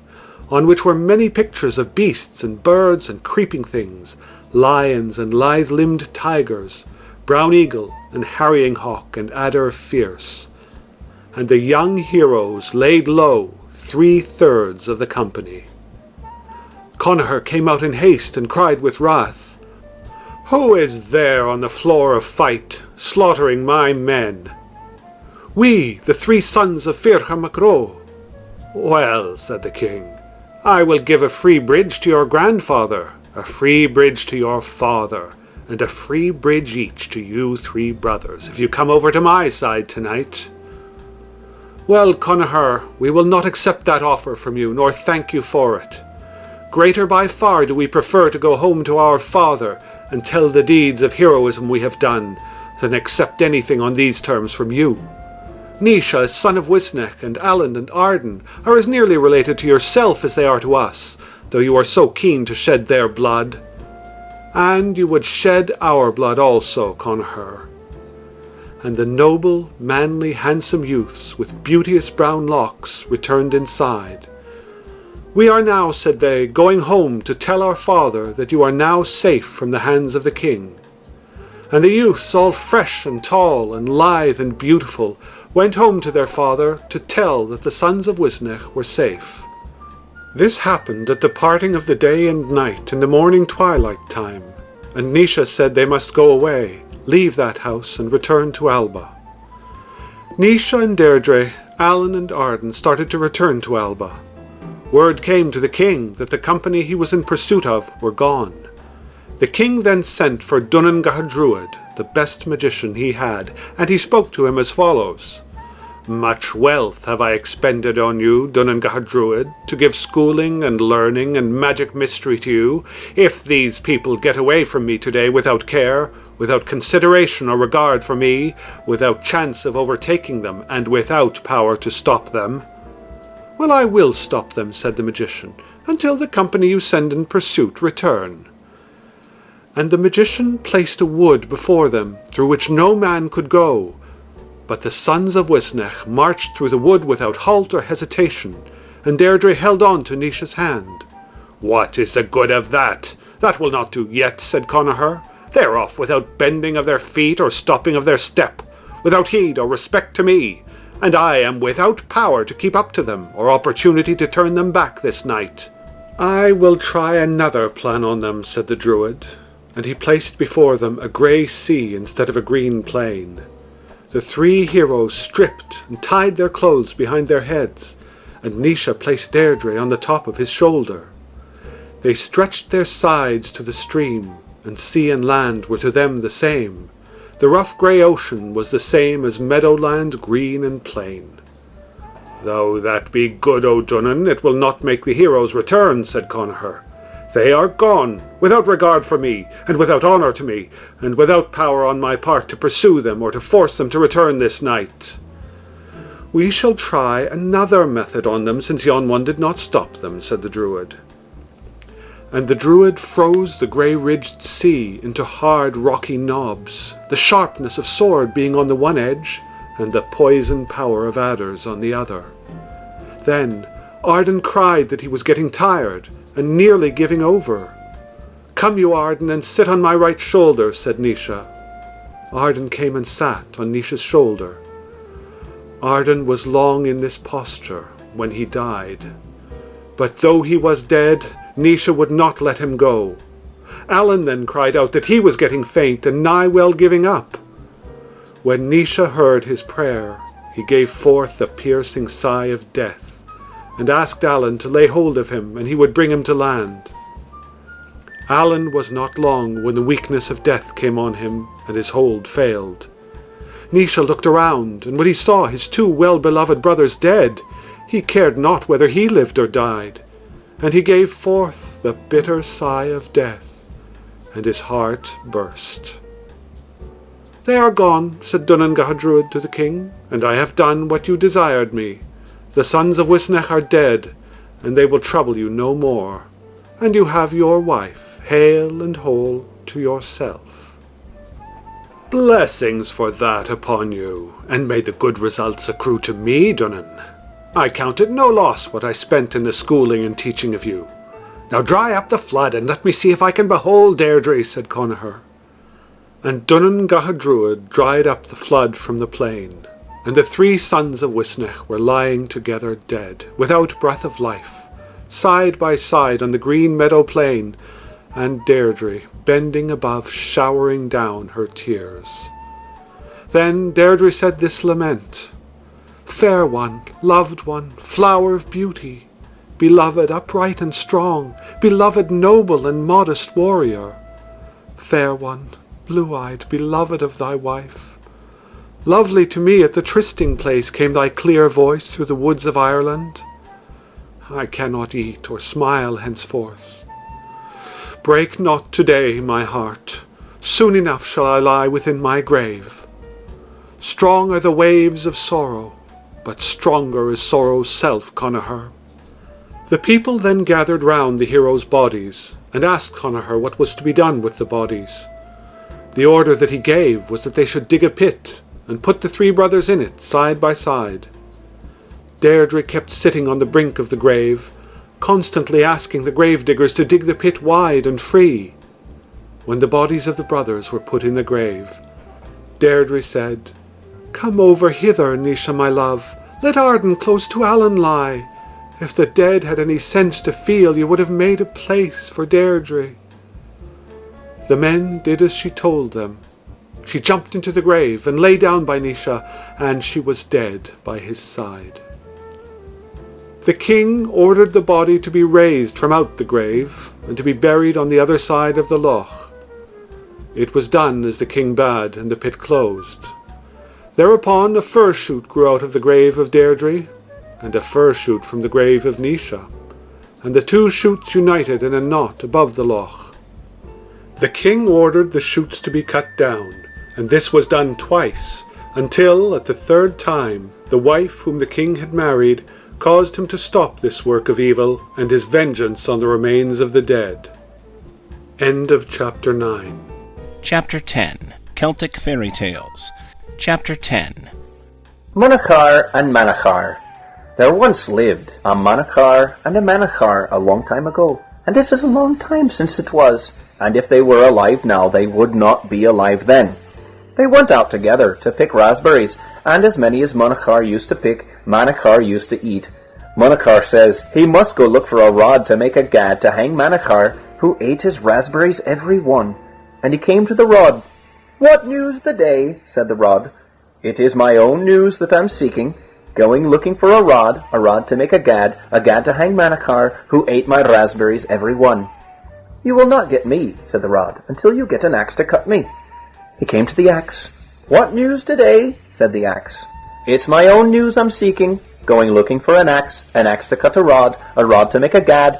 on which were many pictures of beasts and birds and creeping things, lions and lithe-limbed tigers, brown eagle and harrying hawk and adder fierce. And the young heroes laid low 3/3 of the company. Connachar came out in haste and cried with wrath, Who is there on the floor of fight, slaughtering my men? We, the 3 sons of Fercha MacRo. Well, said the king, I will give a free bridge to your grandfather, a free bridge to your father, and a free bridge each to you 3 brothers, if you come over to my side tonight. Well, Connachar, we will not accept that offer from you, nor thank you for it. Greater by far do we prefer to go home to our father and tell the deeds of heroism we have done, than accept anything on these terms from you. Naoise, son of Uisnech, and Allen and Arden are as nearly related to yourself as they are to us, though you are so keen to shed their blood. And you would shed our blood also, Connachar. And the noble, manly, handsome youths with beauteous brown locks returned inside. We are now, said they, going home to tell our father that you are now safe from the hands of the king. And the youths, all fresh and tall and lithe and beautiful, went home to their father to tell that the sons of Uisnech were safe. This happened at the parting of the day and night in the morning twilight time, and Naoise said they must go away, leave that house and return to Alba. Naoise and Deirdre, Allen and Arden started to return to Alba. Word came to the king that the company he was in pursuit of were gone. The king then sent for Dunan Gahadruid, the best magician he had, and he spoke to him as follows. Much wealth have I expended on you, Dunan Gahadruid, to give schooling and learning and magic mystery to you. If these people get away from me today without care, without consideration or regard for me, without chance of overtaking them, and without power to stop them. Well, I will stop them, said the magician, until the company you send in pursuit return. And the magician placed a wood before them, through which no man could go. But the sons of Uisnech marched through the wood without halt or hesitation, and Deirdre held on to Naoise's hand. "What is the good of that? That will not do yet," said Connachar. "They are off without bending of their feet or stopping of their step, without heed or respect to me, and I am without power to keep up to them, or opportunity to turn them back this night." "I will try another plan on them," said the Druid, and he placed before them a grey sea instead of a green plain. The three heroes stripped and tied their clothes behind their heads, and Naoise placed Deirdre on the top of his shoulder. They stretched their sides to the stream, and sea and land were to them the same. The rough grey ocean was the same as meadowland green and plain. "Though that be good, O Dunan, it will not make the heroes return," said Connachar. "They are gone, without regard for me, and without honour to me, and without power on my part to pursue them or to force them to return this night." "We shall try another method on them, since yon one did not stop them," said the Druid. And the Druid froze the grey-ridged sea into hard rocky knobs, the sharpness of sword being on the one edge, and the poison power of adders on the other. Then Arden cried that he was getting tired, and nearly giving over. "Come you, Arden, and sit on my right shoulder," said Naoise. Arden came and sat on Naoise's shoulder. Arden was long in this posture when he died. But though he was dead, Naoise would not let him go. Alan then cried out that he was getting faint and nigh well giving up. When Naoise heard his prayer, he gave forth a piercing sigh of death, and asked Alan to lay hold of him, and he would bring him to land. Alan was not long when the weakness of death came on him, and his hold failed. Naoise looked around, and when he saw his two well-beloved brothers dead, he cared not whether he lived or died, and he gave forth the bitter sigh of death, and his heart burst. "They are gone," said Dunan Gahadruid to the king, "and I have done what you desired me. The sons of Wisnech are dead, and they will trouble you no more, and you have your wife, hale and whole, to yourself." "Blessings for that upon you, and may the good results accrue to me, Dunan. I count it no loss what I spent in the schooling and teaching of you. Now dry up the flood, and let me see if I can behold Deirdre," said Connachar. And Dunan Gahadruid dried up the flood from the plain, and the three sons of Wisnech were lying together dead, without breath of life, side by side on the green meadow plain, and Deirdre bending above, showering down her tears. Then Deirdre said this lament: "Fair one, loved one, flower of beauty, beloved upright and strong, beloved noble and modest warrior, fair one, blue-eyed, beloved of thy wife, lovely to me at the trysting place came thy clear voice through the woods of Ireland. I cannot eat or smile henceforth. Break not today my heart, soon enough shall I lie within my grave. Strong are the waves of sorrow, but stronger is sorrow's self, Connachar." The people then gathered round the heroes' bodies, and asked Connachar what was to be done with the bodies. The order that he gave was that they should dig a pit, and put the three brothers in it, side by side. Deirdre kept sitting on the brink of the grave, constantly asking the grave-diggers to dig the pit wide and free. When the bodies of the brothers were put in the grave, Deirdre said, "Come over hither, Naoise, my love. Let Arden close to Alan lie. If the dead had any sense to feel, you would have made a place for Deirdre." The men did as she told them. She jumped into the grave and lay down by Naoise, and she was dead by his side. The king ordered the body to be raised from out the grave, and to be buried on the other side of the loch. It was done as the king bade, and the pit closed. Thereupon a fir shoot grew out of the grave of Deirdre, and a fir shoot from the grave of Naoise, and the two shoots united in a knot above the loch. The king ordered the shoots to be cut down, and this was done twice, until, at the third time, the wife whom the king had married caused him to stop this work of evil and his vengeance on the remains of the dead. End of Chapter 9. Chapter 10. Celtic Fairy Tales. Chapter 10. Munachar and Manachar. There once lived a Manachar and a Manachar a long time ago, and it is a long time since it was, and if they were alive now, they would not be alive then. They went out together to pick raspberries, and as many as Munachar used to pick, Manachar used to eat. Munachar says he must go look for a rod to make a gad to hang Manachar, who ate his raspberries every one. And he came to the rod. "What news the day?" said the rod. "It is my own news that I'm seeking, going looking for a rod to make a gad to hang Manachar, who ate my raspberries every one." "You will not get me," said the rod, "until you get an axe to cut me." He came to the axe. "What news today?" said the axe. "It's my own news I'm seeking, going looking for an axe to cut a rod to make a gad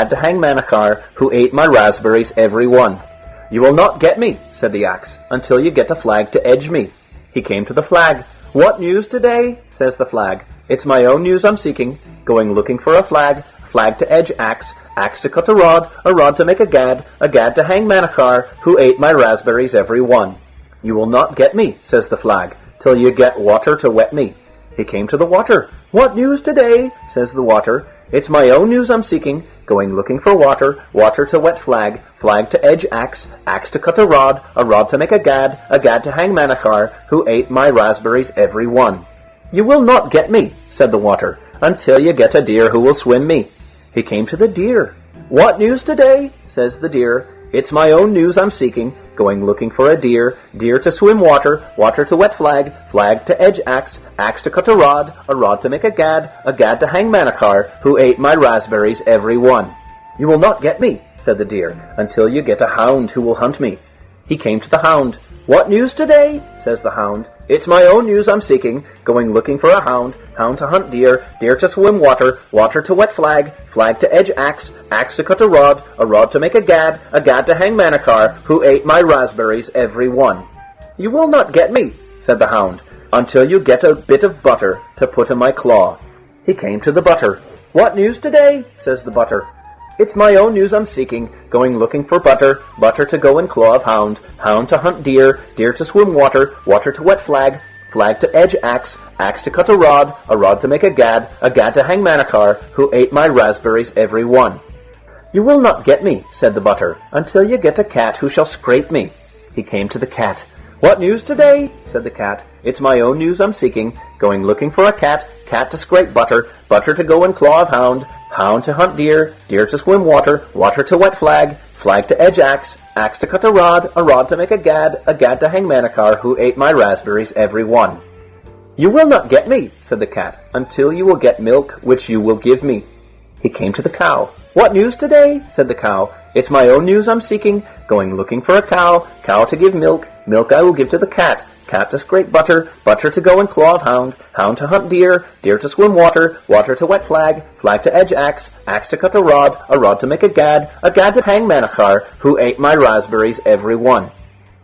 to hang Manachar, who ate my raspberries every one." "You will not get me," said the axe, "until you get a flag to edge me." He came to the flag. "What news today?" says the flag. "It's my own news I'm seeking, going looking for a flag to edge axe to cut a rod to make a gad to hang Manachar, who ate my raspberries every one." "You will not get me," says the flag, "till you get water to wet me." He came to the water. "What news today?" says the water. "It's my own news I'm seeking, going looking for water to wet flag to edge axe to cut a rod to make a gad to hang Manachar, who ate my raspberries every one." "You will not get me," said the water, "until you get a deer who will swim me." He came to the deer. "What news today?" says the deer. "It's my own news I'm seeking, going looking for a deer to swim water to wet flag to edge axe to cut a rod to make a gad to hang Manachar, who ate my raspberries every one." "You will not get me," said the deer, "until you get a hound who will hunt me." He came to the hound. "What news today?" says the hound. "It's my own news I'm seeking, going looking for a hound to hunt deer to swim water to wet flag to edge axe to cut a rod to make a gad to hang Manachar, who ate my raspberries every one." "You will not get me," said the hound, "until you get a bit of butter to put in my claw." He came to the butter. "What news today?" says the butter. "It's my own news I'm seeking, going looking for butter to go in claw of hound to hunt deer to swim water to wet flag to edge axe to cut a rod to make a gad to hang Manachar, who ate my raspberries every one." "You will not get me," said the butter, "until you get a cat who shall scrape me." He came to the cat. "What news today?" said the cat. "It's my own news I'm seeking, going looking for a cat to scrape butter to go in claw of hound to hunt deer to swim water to wet flag to edge axe to cut a rod to make a gad to hang Manachar, who ate my raspberries every one." "You will not get me," said the cat, "until you will get milk, which you will give me." He came to the cow. "What news today?" said the cow. "It's my own news I'm seeking, going looking for a cow to give milk I will give to the cat to scrape butter to go in claw of hound to hunt deer to swim water to wet flag to edge axe to cut a rod to make a gad to hang Manachar, who ate my raspberries every one."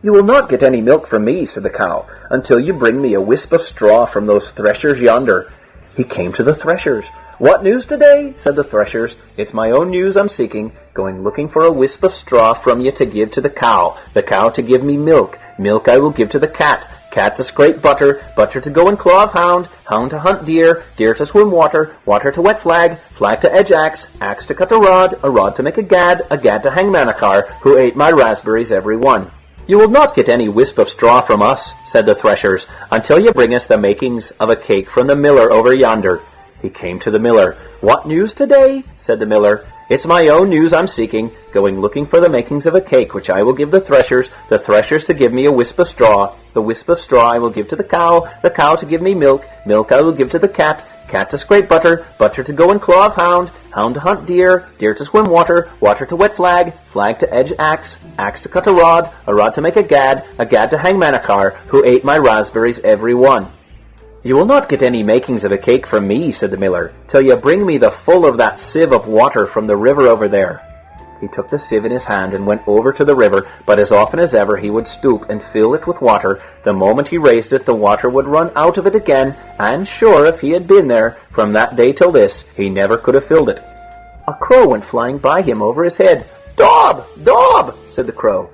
"You will not get any milk from me," said the cow, "until you bring me a wisp of straw from those threshers yonder." He came to the threshers. "What news today?" said the threshers. "It's my own news I'm seeking, going looking for a wisp of straw from you to give to the cow to give me milk I will give to the cat to scrape butter to go in claw of hound to hunt deer to swim water to wet flag to edge axe to cut a rod to make a gad to hang Manachar, who ate my raspberries every one." "You will not get any wisp of straw from us," said the threshers, "until you bring us the makings of a cake from the miller over yonder." He came to the miller. "What news today?" said the miller. "It's my own news I'm seeking, going looking for the makings of a cake, which I will give the threshers to give me a wisp of straw. The wisp of straw I will give to the cow to give me milk I will give to the cat to scrape butter to go in claw of hound to hunt deer to swim water to wet flag to edge axe to cut a rod to make a gad to hang Manachar, who ate my raspberries every one." "You will not get any makings of a cake from me," said the miller, "till you bring me the full of that sieve of water from the river over there." He took the sieve in his hand and went over to the river, but as often as ever he would stoop and fill it with water. The moment he raised it, the water would run out of it again, and sure, if he had been there, from that day till this, he never could have filled it. A crow went flying by him over his head. "Daub! Daub!" said the crow.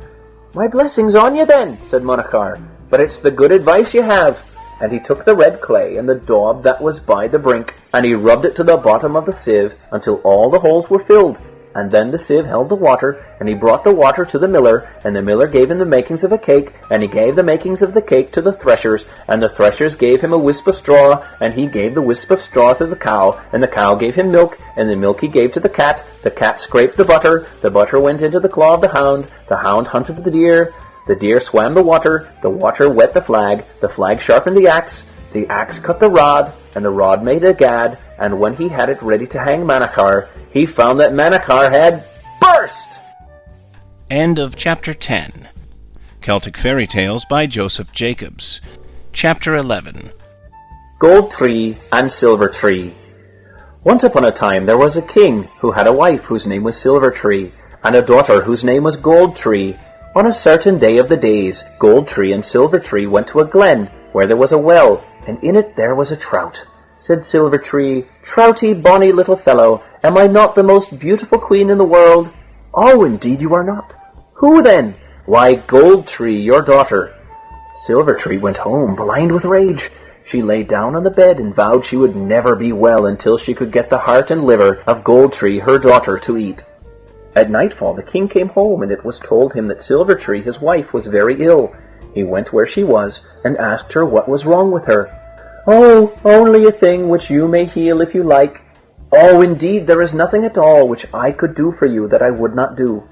"My blessings on you then," said Munachar, "but it's the good advice you have." And he took the red clay and the daub that was by the brink, and he rubbed it to the bottom of the sieve until all the holes were filled. And then the sieve held the water, and he brought the water to the miller, and the miller gave him the makings of a cake, and he gave the makings of the cake to the threshers, and the threshers gave him a wisp of straw, and he gave the wisp of straw to the cow, and the cow gave him milk, and the milk he gave to the cat scraped the butter went into the claw of the hound hunted the deer swam the water wet the flag sharpened the axe cut the rod, and the rod made a gad, and when he had it ready to hang Manachar, he found that Manachar had burst! End of Chapter 10. Celtic Fairy Tales by Joseph Jacobs. Chapter 11. Gold Tree and Silver Tree. Once upon a time there was a king who had a wife whose name was Silver Tree, and a daughter whose name was Gold Tree. On a certain day of the days, Gold Tree and Silver Tree went to a glen, where there was a well, and in it there was a trout. Said Silver Tree, "Trouty, bonny little fellow, am I not the most beautiful queen in the world?" "Oh, indeed you are not." "Who then?" "Why, Gold Tree, your daughter." Silver Tree went home, blind with rage. She lay down on the bed and vowed she would never be well until she could get the heart and liver of Gold Tree, her daughter, to eat. At nightfall the king came home, and it was told him that Silver Tree, his wife, was very ill. He went where she was, and asked her what was wrong with her. "Oh, only a thing which you may heal if you like." "Oh, indeed, there is nothing at all which I could do for you that I would not do.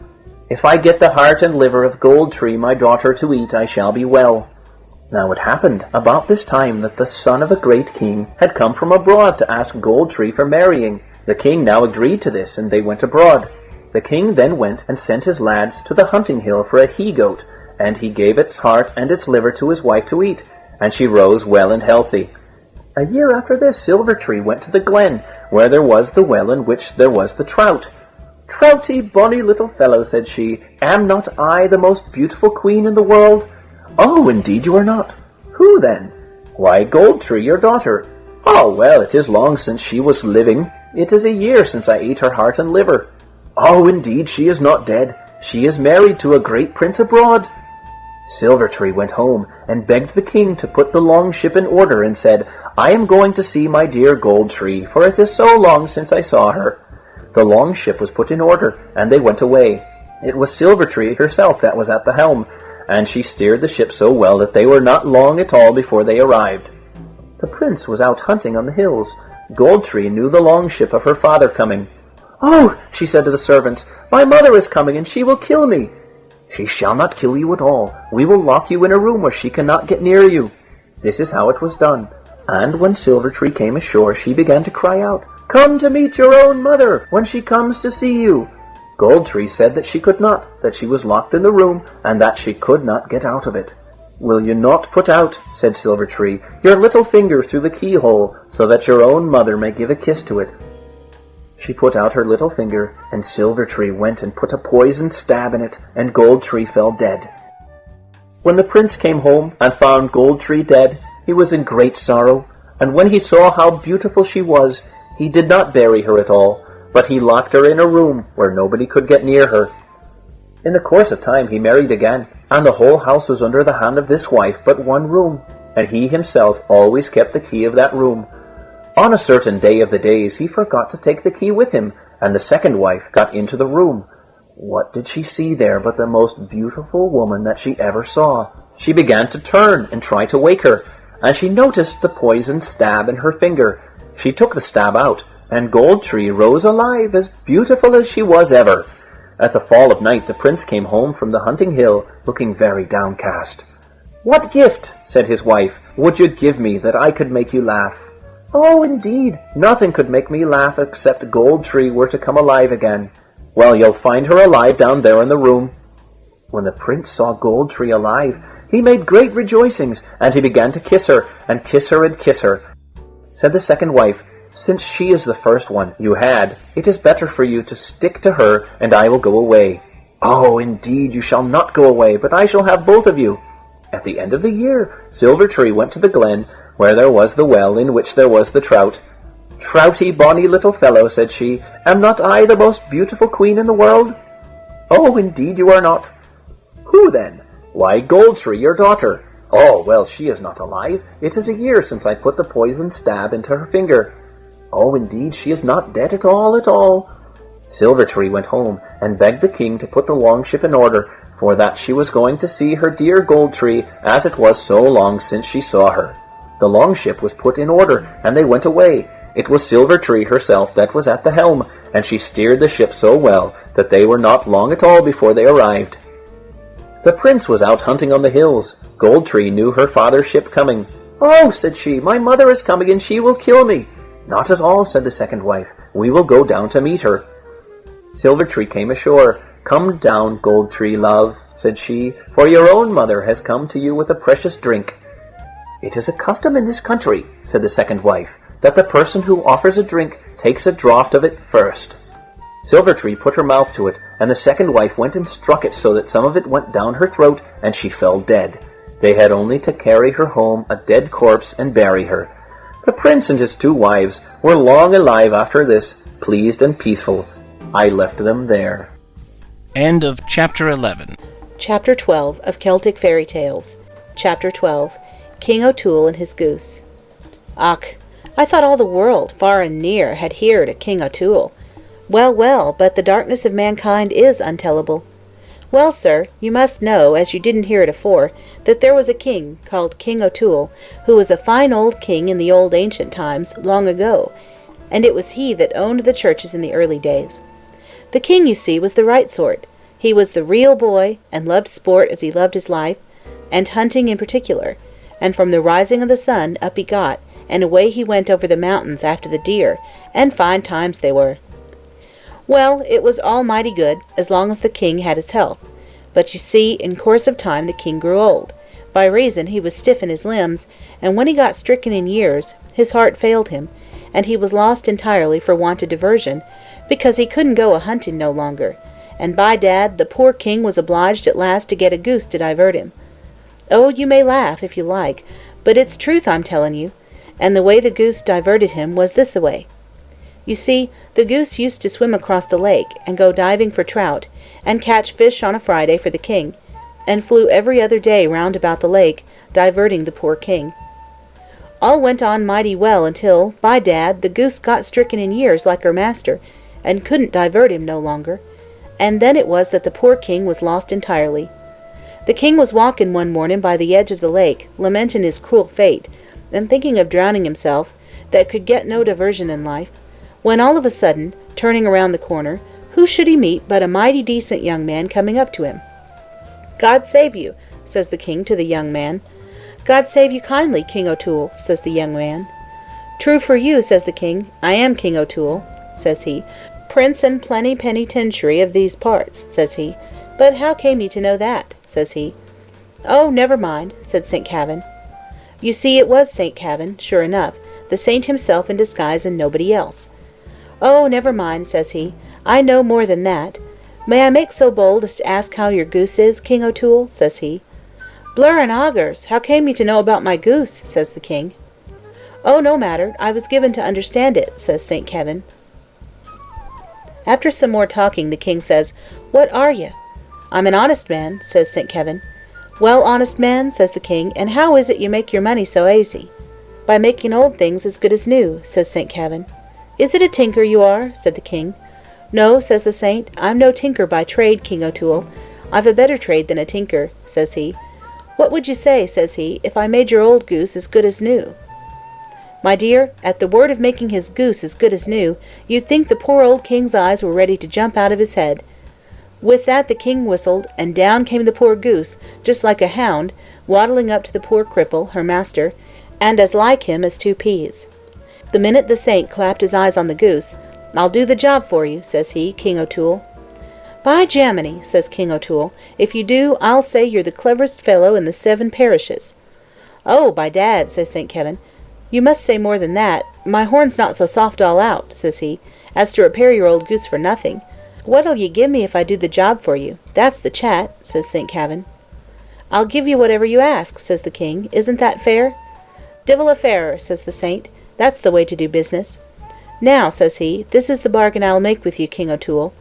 If I get the heart and liver of Gold Tree, my daughter, to eat, I shall be well." Now it happened about this time that the son of a great king had come from abroad to ask Gold Tree for marrying. The king now agreed to this, and they went abroad. The king then went and sent his lads to the hunting hill for a he-goat, and he gave its heart and its liver to his wife to eat, and she rose well and healthy. A year after this, Silver Tree went to the glen, where there was the well in which there was the trout. "Trouty, bonny little fellow," said she, "am not I the most beautiful queen in the world?" "Oh, indeed you are not." "Who then?" "Why, Gold Tree, your daughter." "Oh, well, it is long since she was living. It is a year since I ate her heart and liver." "Oh, indeed, she is not dead. She is married to a great prince abroad." Silver Tree went home and begged the king to put the long ship in order, and said, "I am going to see my dear Gold Tree, for it is so long since I saw her." The long ship was put in order, and they went away. It was Silver Tree herself that was at the helm, and she steered the ship so well that they were not long at all before they arrived. The prince was out hunting on the hills. Gold Tree knew the long ship of her father coming. "Oh," she said to the servant, "my mother is coming, and she will kill me." "She shall not kill you at all. We will lock you in a room where she cannot get near you." This is how it was done. And when Silver Tree came ashore, she began to cry out, "Come to meet your own mother when she comes to see you." Gold Tree said that she could not, that she was locked in the room, and that she could not get out of it. "Will you not put out," said Silver Tree, "your little finger through the keyhole, so that your own mother may give a kiss to it?" She put out her little finger, and Silver Tree went and put a poisoned stab in it, and Gold Tree fell dead. When the prince came home and found Gold Tree dead, he was in great sorrow, and when he saw how beautiful she was, he did not bury her at all, but he locked her in a room where nobody could get near her. In the course of time he married again, and the whole house was under the hand of this wife but one room, and he himself always kept the key of that room. On a certain day of the days he forgot to take the key with him, and the second wife got into the room. What did she see there but the most beautiful woman that she ever saw? She began to turn and try to wake her, and she noticed the poisoned stab in her finger. She took the stab out, and Gold Tree rose alive, as beautiful as she was ever. At the fall of night the prince came home from the hunting hill, looking very downcast. "What gift," said his wife, "would you give me that I could make you laugh?" "Oh, indeed, nothing could make me laugh except Gold Tree were to come alive again." "Well, you'll find her alive down there in the room." When the prince saw Gold Tree alive, he made great rejoicings, and he began to kiss her, and kiss her, and kiss her. Said the second wife, "Since she is the first one you had, it is better for you to stick to her, and I will go away." "Oh, indeed, you shall not go away, but I shall have both of you." At the end of the year, Silver Tree went to the glen, where there was the well in which there was the trout. "Trouty, bonny little fellow," said she, "am not I the most beautiful queen in the world?" "Oh, indeed you are not." "Who then?" "Why, Gold Tree, your daughter." "Oh, well, she is not alive. It is a year since I put the poisoned stab into her finger." "Oh, indeed, she is not dead at all, at all." Silvertree went home and begged the king to put the longship in order, for that she was going to see her dear Goldtree, as it was so long since she saw her. The longship was put in order, and they went away. It was Silvertree herself that was at the helm, and she steered the ship so well that they were not long at all before they arrived. The prince was out hunting on the hills. Goldtree knew her father's ship coming. "Oh," said she, "my mother is coming, and she will kill me." "Not at all," said the second wife. "We will go down to meet her." Silvertree came ashore. "Come down, Goldtree, love," said she, "for your own mother has come to you with a precious drink." "It is a custom in this country," said the second wife, "that the person who offers a drink takes a draught of it first." Silvertree put her mouth to it, and the second wife went and struck it so that some of it went down her throat, and she fell dead. They had only to carry her home, a dead corpse, and bury her. The prince and his two wives were long alive after this, pleased and peaceful. I left them there. End of Chapter 11. Chapter 12 of Celtic Fairy Tales. Chapter 12. King O'Toole and his Goose. Och, I thought all the world, far and near, had heard of King O'Toole. Well, well, but the darkness of mankind is untellable. Well, sir, you must know, as you didn't hear it afore, that there was a king, called King O'Toole, who was a fine old king in the old ancient times, long ago, and it was he that owned the churches in the early days. The king, you see, was the right sort. He was the real boy, and loved sport as he loved his life, and hunting in particular, and from the rising of the sun up he got, and away he went over the mountains after the deer, and fine times they were. Well, it was all mighty good, as long as the king had his health. But you see, in course of time the king grew old, by reason he was stiff in his limbs, and when he got stricken in years, his heart failed him, and he was lost entirely for want of diversion, because he couldn't go a-hunting no longer, and by dad, the poor king was obliged at last to get a goose to divert him. Oh, you may laugh, if you like, but it's truth I'm tellin' you, and the way the goose diverted him was this-a-way. You see, the goose used to swim across the lake, and go diving for trout, and catch fish on a Friday for the king, and flew every other day round about the lake, diverting the poor king. All went on mighty well until, by dad, the goose got stricken in years like her master, and couldn't divert him no longer, and then it was that the poor king was lost entirely. The king was walking one morning by the edge of the lake, lamenting his cruel fate, and thinking of drowning himself, that could get no diversion in life, when all of a sudden, turning around the corner, who should he meet but a mighty decent young man coming up to him. "God save you," says the king to the young man. "God save you kindly, King O'Toole," says the young man. "True for you," says the king. "I am King O'Toole," says he, "prince and plenipotentiary of these parts," says he. "But how came ye to know that?" says he. "Oh, never mind," said St. Kavin. You see, it was St. Kavin, sure enough, the saint himself in disguise and nobody else. "Oh, never mind," says he. "I know more than that. May I make so bold as to ask how your goose is, King O'Toole?" says he. "Blur and augers, how came you to know about my goose?" says the king. "Oh, no matter, I was given to understand it," says St. Kavin. After some more talking, the king says, "What are ye?" "I'm an honest man," says St. Kavin. "Well, honest man," says the king, "and how is it you make your money so aisy?" "By making old things as good as new," says St. Kavin. "Is it a tinker you are?" said the king. "No," says the saint, "I'm no tinker by trade, King O'Toole. I've a better trade than a tinker," says he. "What would you say," says he, "if I made your old goose as good as new?" My dear, at the word of making his goose as good as new, you'd think the poor old king's eyes were ready to jump out of his head. With that the king whistled, and down came the poor goose, just like a hound, waddling up to the poor cripple, her master, and as like him as two peas. The minute the saint clapped his eyes on the goose, "I'll do the job for you," says he, "King O'Toole." "By Jaminee," says King O'Toole, "if you do, I'll say you're the cleverest fellow in the 7 parishes." "Oh, by dad," says St. Kavin, "you must say more than that. My horn's not so soft all out," says he, "as to repair your old goose for nothing. What'll ye give me if I do the job for you? That's the chat," says St. Kavin. "I'll give you whatever you ask," says the king. "Isn't that fair?" "Divil a fairer," says the saint. "That's the way to do business. Now," says he, "this is the bargain I'll make with you, King O'Toole.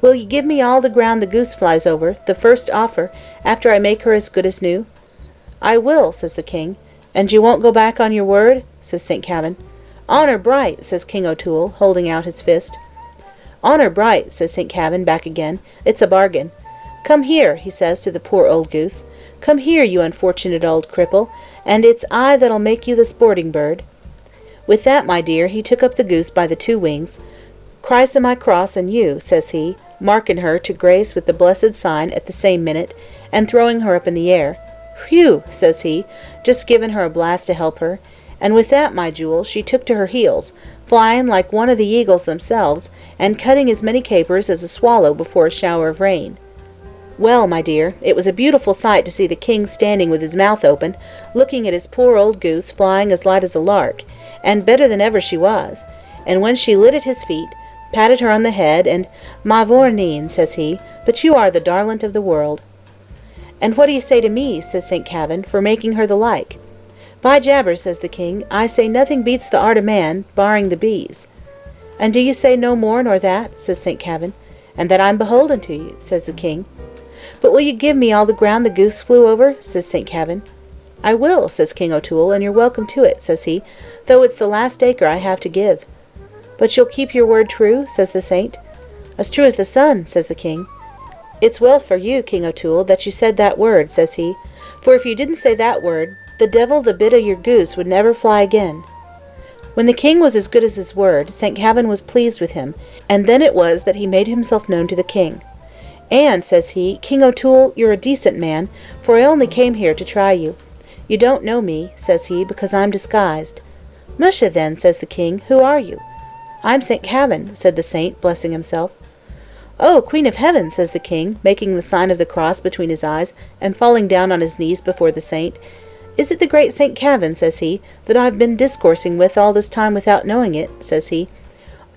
Will ye give me all the ground the goose flies over, the first offer, after I make her as good as new?" "I will," says the king. "And you won't go back on your word?" says St. Kavin. "Honour bright," says King O'Toole, holding out his fist. "Honour bright," says St. Kavin, back again. "It's a bargain. Come here," he says to the poor old goose. "Come here, you unfortunate old cripple, and it's I that'll make you the sporting bird." With that, my dear, he took up the goose by the two wings. "Christ o' my cross and you," says he, marking her to grace with the blessed sign at the same minute, and throwing her up in the air. "Whew," says he, just giving her a blast to help her, and with that, my jewel, she took to her heels, flying like one of the eagles themselves, and cutting as many capers as a swallow before a shower of rain. Well, my dear, it was a beautiful sight to see the king standing with his mouth open, looking at his poor old goose flying as light as a lark, and better than ever she was, and when she lit at his feet, patted her on the head, and "My Vourneen," says he, "but you are the darlint of the world." "And what do you say to me," says St. Kavin, "for making her the like?" "By jabers," says the king, "I say nothing beats the art of man, barring the bees." "And do you say no more nor that?" says St. Kavin. "And that I'm beholden to you," says the king. "But will you give me all the ground the goose flew over?" says St. Kavin. "I will," says King O'Toole, "and you're welcome to it," says he, "though it's the last acre I have to give." "But you'll keep your word true?" says the saint. "As true as the sun," says the king. "It's well for you, King O'Toole, that you said that word," says he, "for if you didn't say that word, the devil the bit o' your goose would never fly again." When the king was as good as his word, St. Kavin was pleased with him, and then it was that he made himself known to the king. "And," says he, "King O'Toole, you're a decent man, for I only came here to try you. You don't know me," says he, "because I'm disguised." "Musha, then," says the king, "who are you?" "I'm St. Kavin," said the saint, blessing himself. "Oh, Queen of Heaven," says the king, making the sign of the cross between his eyes, and falling down on his knees before the saint. "Is it the great St. Kavin," says he, "that I've been discoursing with all this time without knowing it?" says he.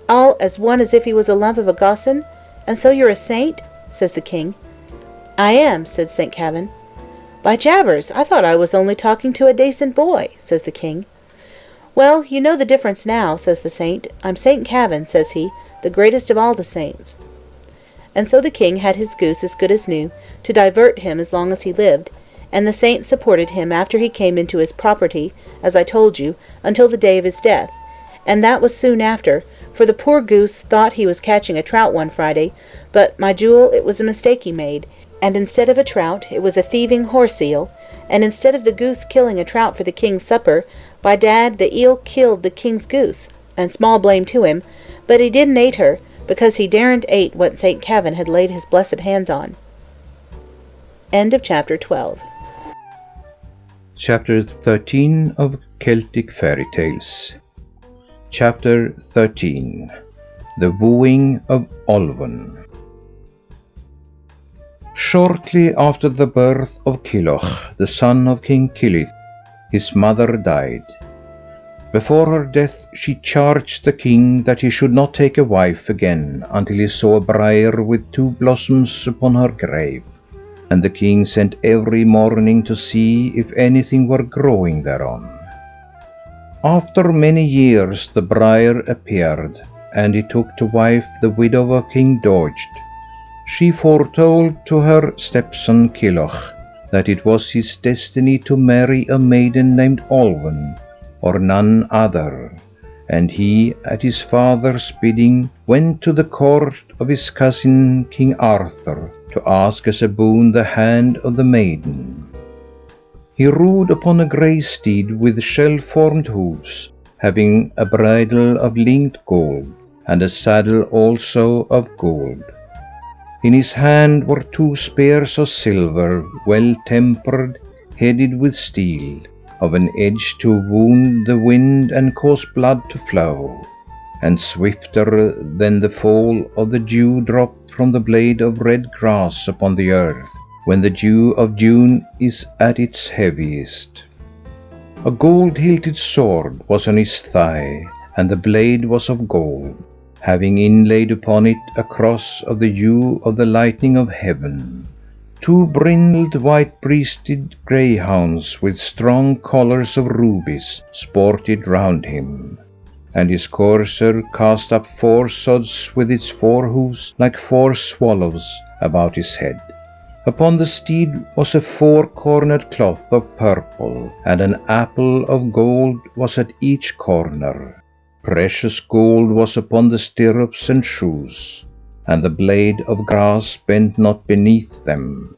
"All as one as if he was a lump of a gossan? And so you're a saint?" says the king. "I am," said St. Kavin. "By jabbers, I thought I was only talking to a dacent boy," says the king. "Well, you know the difference now," says the saint. "I'm St. Kavin," says he, "the greatest of all the saints." And so the king had his goose as good as new, to divert him as long as he lived, and the saint supported him after he came into his property, as I told you, until the day of his death, and that was soon after, for the poor goose thought he was catching a trout one Friday, but, my jewel, it was a mistake he made, and instead of a trout, it was a thieving horse-eel, and instead of the goose killing a trout for the king's supper, by dad, the eel killed the king's goose, and small blame to him, but he didn't ate her, because he daren't ate what St. Kavin had laid his blessed hands on. End of chapter 12. Chapter 13 of Celtic Fairy Tales. Chapter 13. The Wooing of Olwen. Shortly after the birth of Killoch, the son of King Killith, his mother died. Before her death she charged the king that he should not take a wife again until he saw a briar with two blossoms upon her grave. And the king sent every morning to see if anything were growing thereon. After many years the briar appeared, and he took to wife the widow of King Doeged. She foretold to her stepson Killoch that it was his destiny to marry a maiden named Olwen, or none other, and he, at his father's bidding, went to the court of his cousin King Arthur to ask as a boon the hand of the maiden. He rode upon a grey steed with shell-formed hoofs, having a bridle of linked gold, and a saddle also of gold. In his hand were two spears of silver, well tempered, headed with steel, of an edge to wound the wind and cause blood to flow, and swifter than the fall of the dew drop from the blade of red grass upon the earth, when the dew of June is at its heaviest. A gold-hilted sword was on his thigh, and the blade was of gold, having inlaid upon it a cross of the hue of the lightning of heaven. Two brindled white-breasted greyhounds with strong collars of rubies sported round him, and his courser cast up four sods with its four hoofs like four swallows about his head. Upon the steed was a four-cornered cloth of purple, and an apple of gold was at each corner. Precious gold was upon the stirrups and shoes, and the blade of grass bent not beneath them.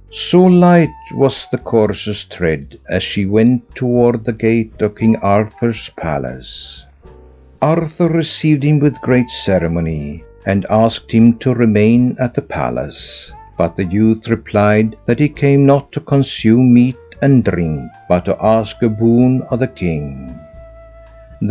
So light was the courser's tread as she went toward the gate of King Arthur's palace. Arthur received him with great ceremony, and asked him to remain at the palace. But the youth replied that he came not to consume meat and drink, but to ask a boon of the king.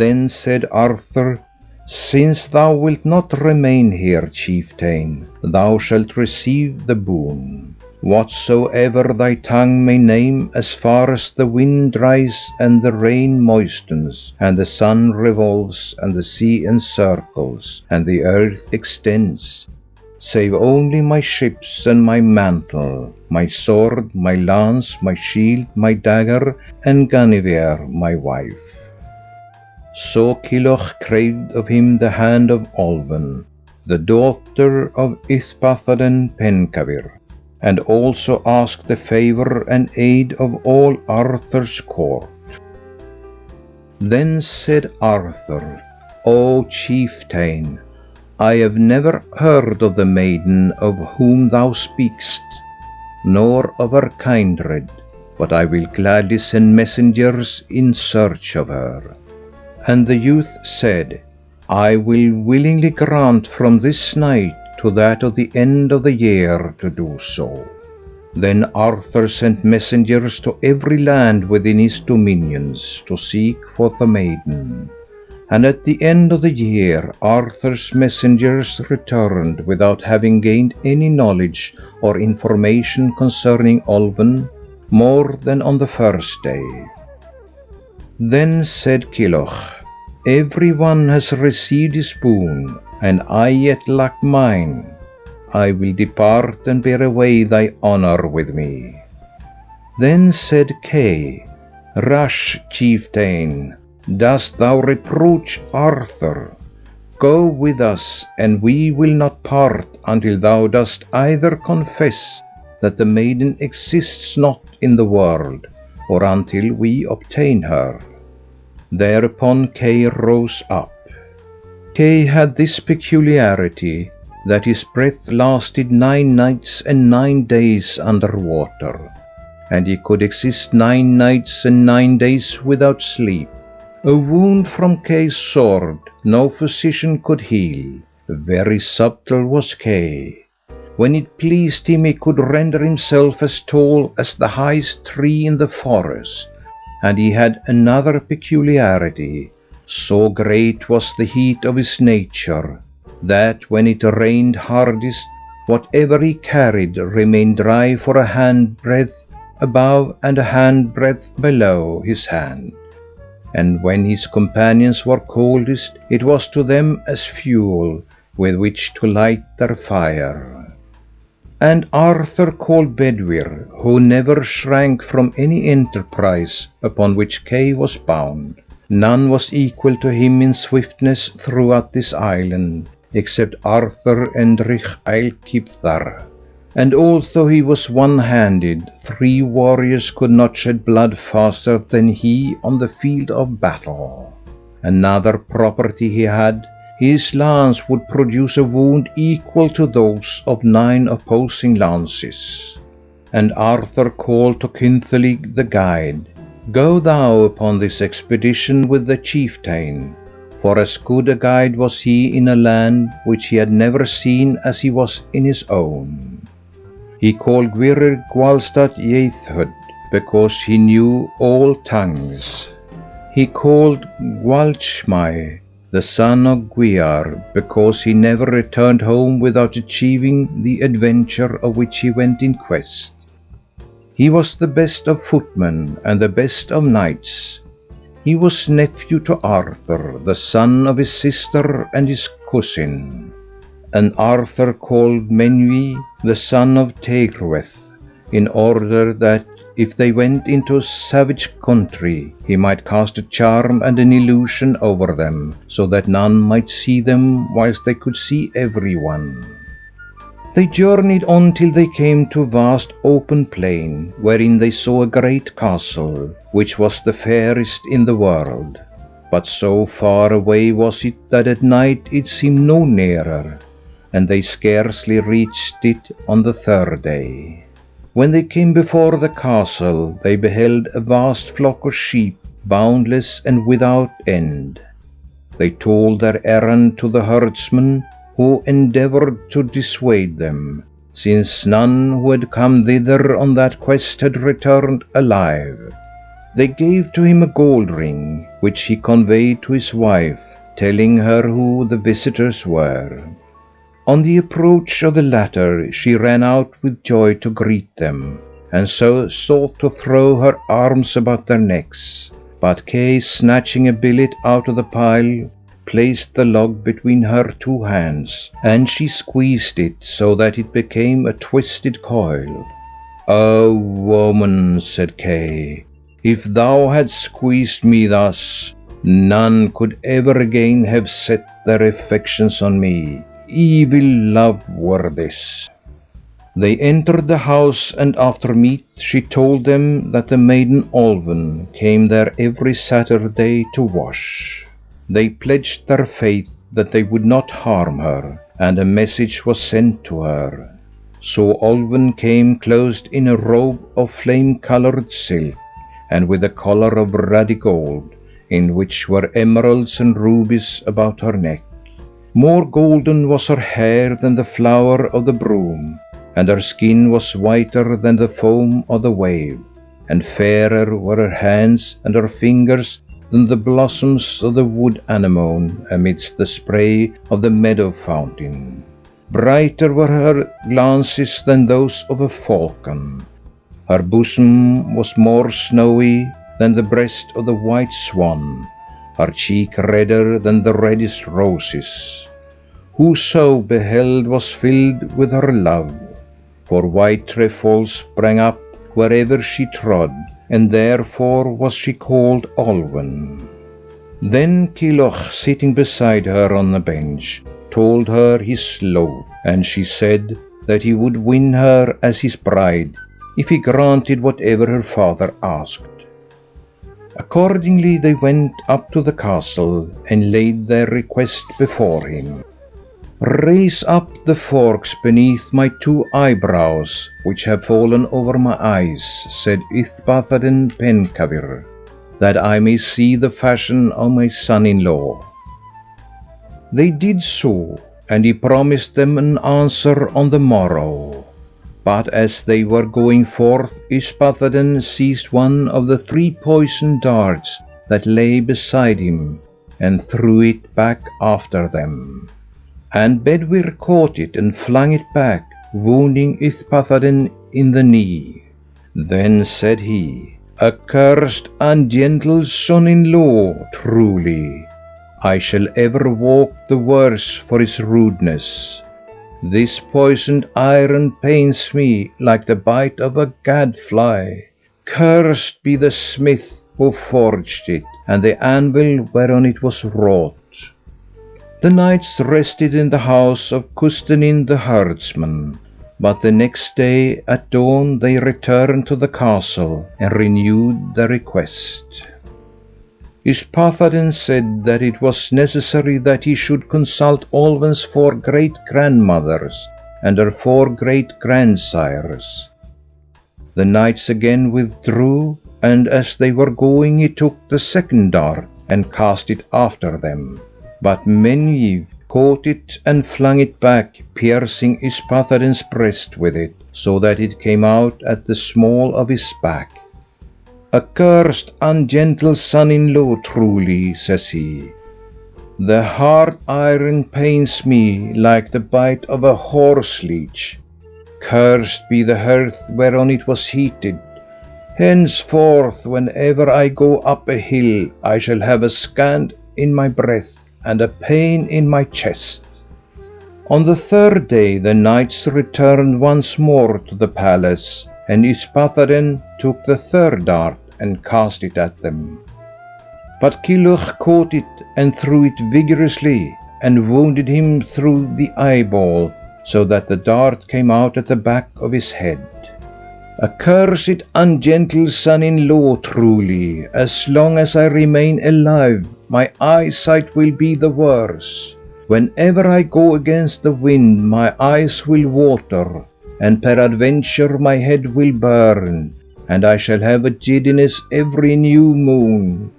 Then said Arthur, "Since thou wilt not remain here, chieftain, thou shalt receive the boon. Whatsoever thy tongue may name, as far as the wind dries and the rain moistens, and the sun revolves, and the sea encircles, and the earth extends, save only my ships and my mantle, my sword, my lance, my shield, my dagger, and Guinevere, my wife." So Kilhuch craved of him the hand of Olwen, the daughter of Yspathaden Penkawr, and also asked the favour and aid of all Arthur's court. Then said Arthur, "O chieftain, I have never heard of the maiden of whom thou speakst, nor of her kindred, but I will gladly send messengers in search of her." And the youth said, "I will willingly grant from this night to that of the end of the year to do so." Then Arthur sent messengers to every land within his dominions to seek for the maiden. And at the end of the year Arthur's messengers returned without having gained any knowledge or information concerning Olwen more than on the first day. Then said Kilhuch, "Every one has received his boon, and I yet lack mine. I will depart and bear away thy honour with me." Then said Kay, "Rash chieftain, dost thou reproach Arthur? Go with us, and we will not part until thou dost either confess that the maiden exists not in the world, or until we obtain her." Thereupon Kay rose up. Kay had this peculiarity, that his breath lasted 9 nights and 9 days under water, and he could exist 9 nights and 9 days without sleep. A wound from Kay's sword no physician could heal. Very subtle was Kay. When it pleased him, he could render himself as tall as the highest tree in the forest. And he had another peculiarity. So great was the heat of his nature, that when it rained hardest, whatever he carried remained dry for a handbreadth above and a handbreadth below his hand. And when his companions were coldest, it was to them as fuel with which to light their fire. And Arthur called Bedwyr, who never shrank from any enterprise upon which Kay was bound. None was equal to him in swiftness throughout this island, except Arthur and Eilkithar. And although he was one-handed, 3 warriors could not shed blood faster than he on the field of battle. Another property he had, his lance would produce a wound equal to those of 9 opposing lances. And Arthur called to Kynthilig the guide, "Go thou upon this expedition with the chieftain," for as good a guide was he in a land which he had never seen as he was in his own. He called Gwyrr Gwalstad Yeathhud, because he knew all tongues. He called Gwalchmai, the son of Gwyar, because he never returned home without achieving the adventure of which he went in quest. He was the best of footmen and the best of knights. He was nephew to Arthur, the son of his sister and his cousin. And Arthur called Menwy, the son of Tegrweth, in order that if they went into a savage country, he might cast a charm and an illusion over them, so that none might see them whilst they could see everyone. They journeyed on till they came to a vast open plain, wherein they saw a great castle, which was the fairest in the world. but so far away was it that at night it seemed no nearer, and they scarcely reached it on the third day. When they came before the castle, they beheld a vast flock of sheep, boundless and without end. They told their errand to the herdsman, who endeavored to dissuade them, since none who had come thither on that quest had returned alive. They gave to him a gold ring, which he conveyed to his wife, telling her who the visitors were. On the approach of the latter, she ran out with joy to greet them, and so sought to throw her arms about their necks. But Kay, snatching a billet out of the pile, placed the log between her two hands, and she squeezed it so that it became a twisted coil. "O woman," said Kay, "if thou hadst squeezed me thus, none could ever again have set their affections on me. Evil love were this." They entered the house, and after meat she told them that the maiden Olwen came there every Saturday to wash. They pledged their faith that they would not harm her, and a message was sent to her. So Olwen came clothed in a robe of flame-colored silk, and with a collar of ruddy gold, in which were emeralds and rubies about her neck. More golden was her hair than the flower of the broom, and her skin was whiter than the foam of the wave, and fairer were her hands and her fingers than the blossoms of the wood anemone amidst the spray of the meadow fountain. Brighter were her glances than those of a falcon. Her bosom was more snowy than the breast of the white swan, her cheek redder than the reddest roses. Whoso beheld was filled with her love, for white trefoils sprang up wherever she trod, and therefore was she called Olwen. Then Kilhuch, sitting beside her on a bench, told her his love, and she said that he would win her as his bride if he granted whatever her father asked. Accordingly they went up to the castle and laid their request before him. "Raise up the forks beneath my two eyebrows, which have fallen over my eyes," said Yspathaden Penkawr, "that I may see the fashion of my son-in-law." They did so, and he promised them an answer on the morrow. But as they were going forth, Yspathaden seized one of the 3 poisoned darts that lay beside him, and threw it back after them. And Bedwyr caught it and flung it back, wounding Yspathaden in the knee. Then said he, "Accursed ungentle son-in-law, truly, I shall ever walk the worse for his rudeness. This poisoned iron pains me like the bite of a gadfly. Cursed be the smith who forged it, and the anvil whereon it was wrought." The knights rested in the house of Custennin the herdsman, but the next day at dawn they returned to the castle and renewed their request. Yspathaden said that it was necessary that he should consult Olwen's 4 great-grandmothers and her 4 great-grandsires. The knights again withdrew, and as they were going he took the 2nd dart and cast it after them. But Menyev caught it and flung it back, piercing Yspathaden's breast with it, so that it came out at the small of his back. "Accursed ungentle son-in-law, truly," says he. "The hard iron pains me like the bite of a horse-leech. Cursed be the hearth whereon it was heated. Henceforth, whenever I go up a hill, I shall have a scant in my breath and a pain in my chest." On the 3rd day the knights returned once more to the palace, and Yspathaden took the 3rd dart and cast it at them. But Kilhuch caught it and threw it vigorously, and wounded him through the eyeball, so that the dart came out at the back of his head. Accursed, ungentle son-in-law, truly, as long as I remain alive, my eyesight will be the worse. Whenever I go against the wind, my eyes will water, and peradventure my head will burn, and I shall have a giddiness every new moon.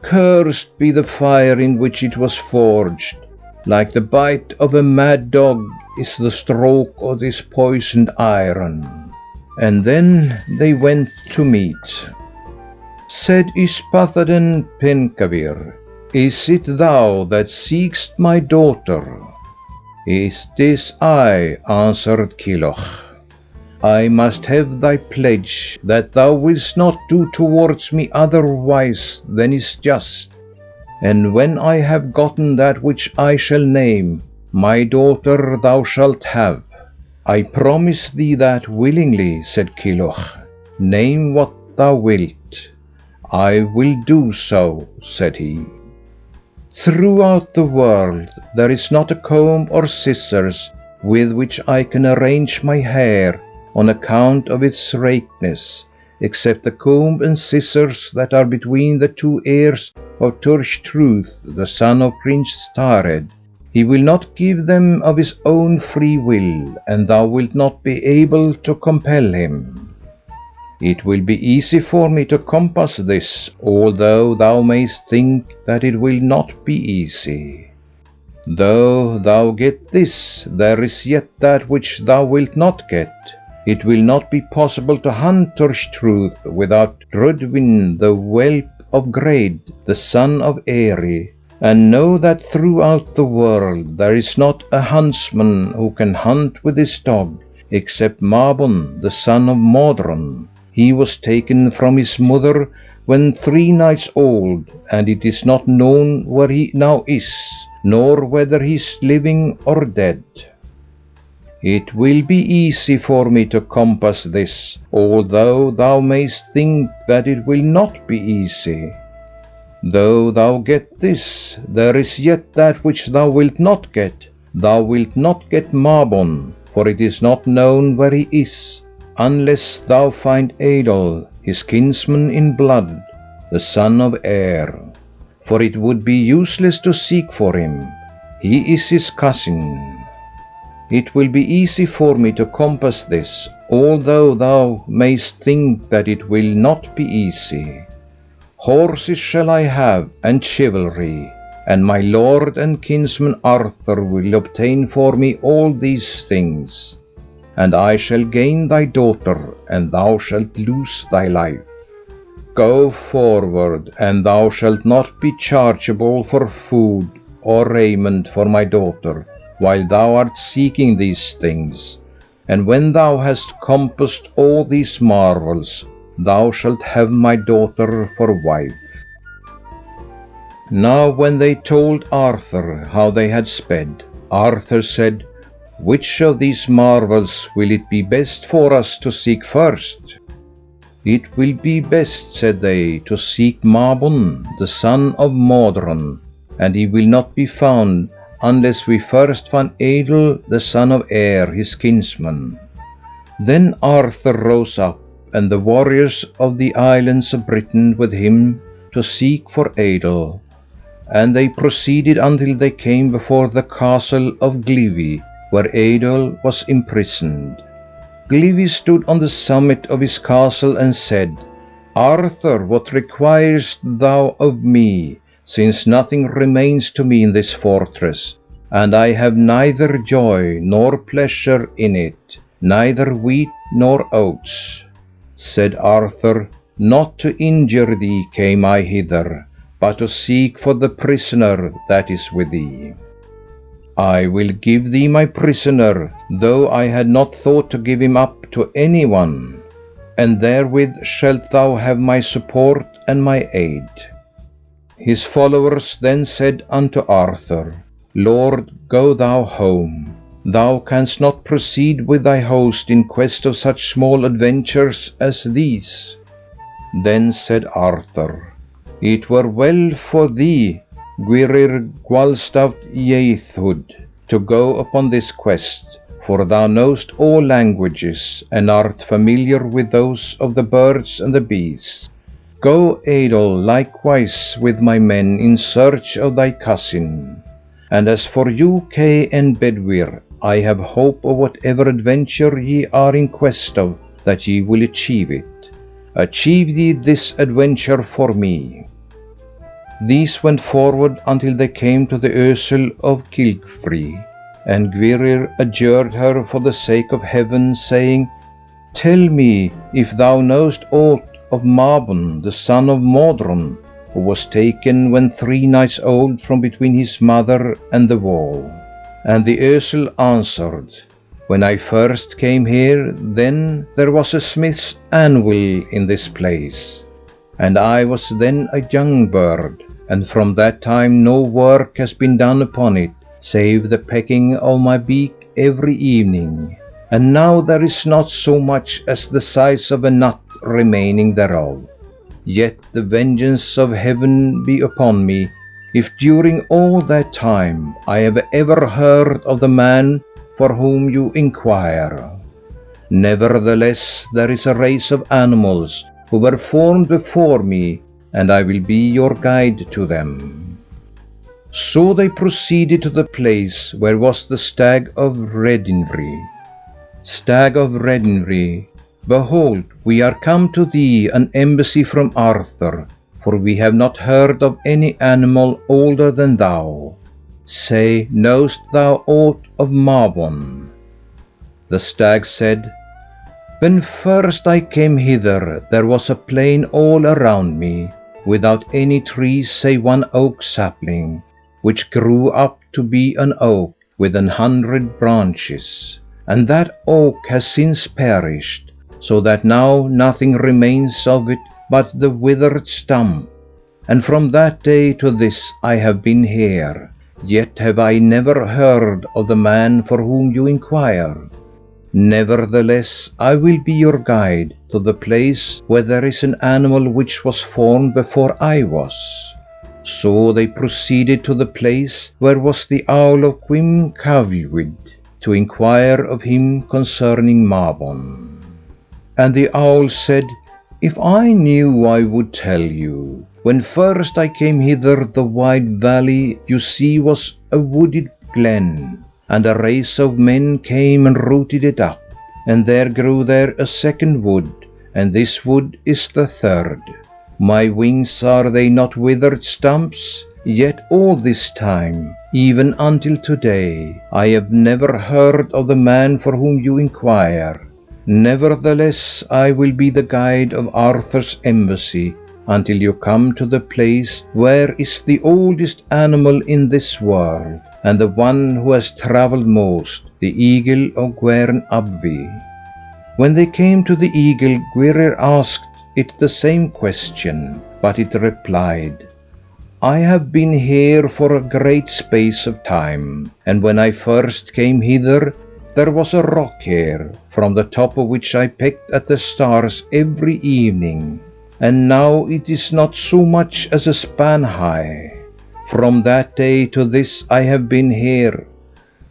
Cursed be the fire in which it was forged. Like the bite of a mad dog is the stroke of this poisoned iron. And then they went to meat. Said Yspathaden Penkawir, Is it thou that seekst my daughter? It is I, answered Killoch. I must have thy pledge that thou wilt not do towards me otherwise than is just. And when I have gotten that which I shall name, my daughter thou shalt have. I promise thee that willingly, said Killoch. Name what thou wilt. I will do so, said he. Throughout the world there is not a comb or scissors with which I can arrange my hair on account of its rakeness, except the comb and scissors that are between the two ears of Turchtruth, the son of Prince Stared. He will not give them of his own free will, and thou wilt not be able to compel him. It will be easy for me to compass this, although thou mayst think that it will not be easy. Though thou get this, there is yet that which thou wilt not get. It will not be possible to hunt Turchtruth without Drudwin, the whelp of Grade, the son of Eri, and know that throughout the world there is not a huntsman who can hunt with his dog, except Mabon, the son of Modron. He was taken from his mother when 3 nights old, and it is not known where he now is, nor whether he is living or dead. It will be easy for me to compass this, although thou mayst think that it will not be easy. Though thou get this, there is yet that which thou wilt not get. Thou wilt not get Mabon, for it is not known where he is, unless thou find Adol, his kinsman in blood, the son of Aer. For it would be useless to seek for him. He is his cousin. It will be easy for me to compass this, although thou mayst think that it will not be easy. Horses shall I have, and chivalry, and my lord and kinsman Arthur will obtain for me all these things. And I shall gain thy daughter, and thou shalt lose thy life. Go forward, and thou shalt not be chargeable for food or raiment for my daughter, while thou art seeking these things. And when thou hast compassed all these marvels, thou shalt have my daughter for wife. Now when they told Arthur how they had sped, Arthur said, Which of these marvels will it be best for us to seek first? It will be best, said they, to seek Mabon, the son of Modron, and he will not be found unless we first find Adel, the son of Aer, his kinsman. Then Arthur rose up, and the warriors of the islands of Britain with him, to seek for Adel. And they proceeded until they came before the castle of Glivi, where Adel was imprisoned. Glivi stood on the summit of his castle and said, Arthur, what requirest thou of me, since nothing remains to me in this fortress, and I have neither joy nor pleasure in it, neither wheat nor oats? Said Arthur, Not to injure thee came I hither, but to seek for the prisoner that is with thee. I will give thee my prisoner, though I had not thought to give him up to any one, and therewith shalt thou have my support and my aid. His followers then said unto Arthur, Lord, go thou home. Thou canst not proceed with thy host in quest of such small adventures as these. Then said Arthur, It were well for thee, Gwyrir Gwalstat Yeathhood, to go upon this quest, for thou knowest all languages, and art familiar with those of the birds and the beasts. Go, Adol, likewise with my men in search of thy cousin. And as for you, Kay and Bedwyr, I have hope of whatever adventure ye are in quest of, that ye will achieve it. Achieve ye this adventure for me. These went forward until they came to the Ösel of Kilgfree, and Gwyrir adjured her for the sake of heaven, saying, Tell me if thou knowest aught of Mabon, the son of Modron, who was taken when 3 nights old from between his mother and the wall. And the Ösel answered, When I first came here, then there was a smith's anvil in this place, and I was then a young bird, and from that time no work has been done upon it, save the pecking of my beak every evening. And now there is not so much as the size of a nut remaining thereof. Yet the vengeance of heaven be upon me, if during all that time I have ever heard of the man for whom you inquire. Nevertheless, there is a race of animals who were formed before me, and I will be your guide to them. So they proceeded to the place where was the stag of Redinvri. Stag of Redinvri, behold, we are come to thee, an embassy from Arthur, for we have not heard of any animal older than thou. Say, knowest thou aught of Mabon? The stag said, When first I came hither, there was a plain all around me, without any trees save one oak sapling, which grew up to be an oak with 100 branches. And that oak has since perished, so that now nothing remains of it but the withered stump. And from that day to this I have been here, yet have I never heard of the man for whom you inquire. Nevertheless, I will be your guide to the place where there is an animal which was formed before I was. So they proceeded to the place where was the owl of Quim Cavlwyd, to inquire of him concerning Mabon. And the owl said, If I knew, I would tell you. When first I came hither, the wide valley you see was a wooded glen, and a race of men came and rooted it up. And there grew there a second wood, and this wood is the third. My wings, are they not withered stumps? Yet all this time, even until today, I have never heard of the man for whom you inquire. Nevertheless, I will be the guide of Arthur's embassy until you come to the place where is the oldest animal in this world, and the one who has travelled most, the eagle of Gwern Abvi. When they came to the eagle, Gwyrir asked it the same question, but it replied, I have been here for a great space of time, and when I first came hither, there was a rock here, from the top of which I pecked at the stars every evening, and now it is not so much as a span high. From that day to this I have been here,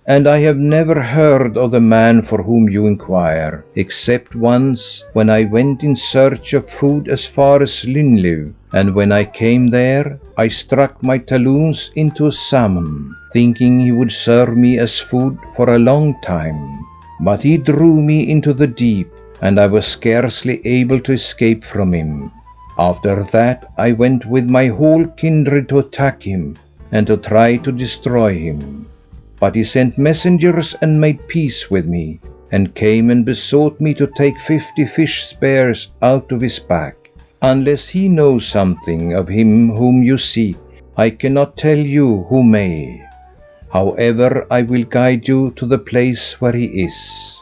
and I have never heard of the man for whom you inquire, except once when I went in search of food as far as Linliv, and when I came there, I struck my talons into a salmon, thinking he would serve me as food for a long time. But he drew me into the deep, and I was scarcely able to escape from him. After that I went with my whole kindred to attack him, and to try to destroy him. But he sent messengers and made peace with me, and came and besought me to take 50 fish spears out of his back. Unless he knows something of him whom you seek, I cannot tell you who may. However, I will guide you to the place where he is.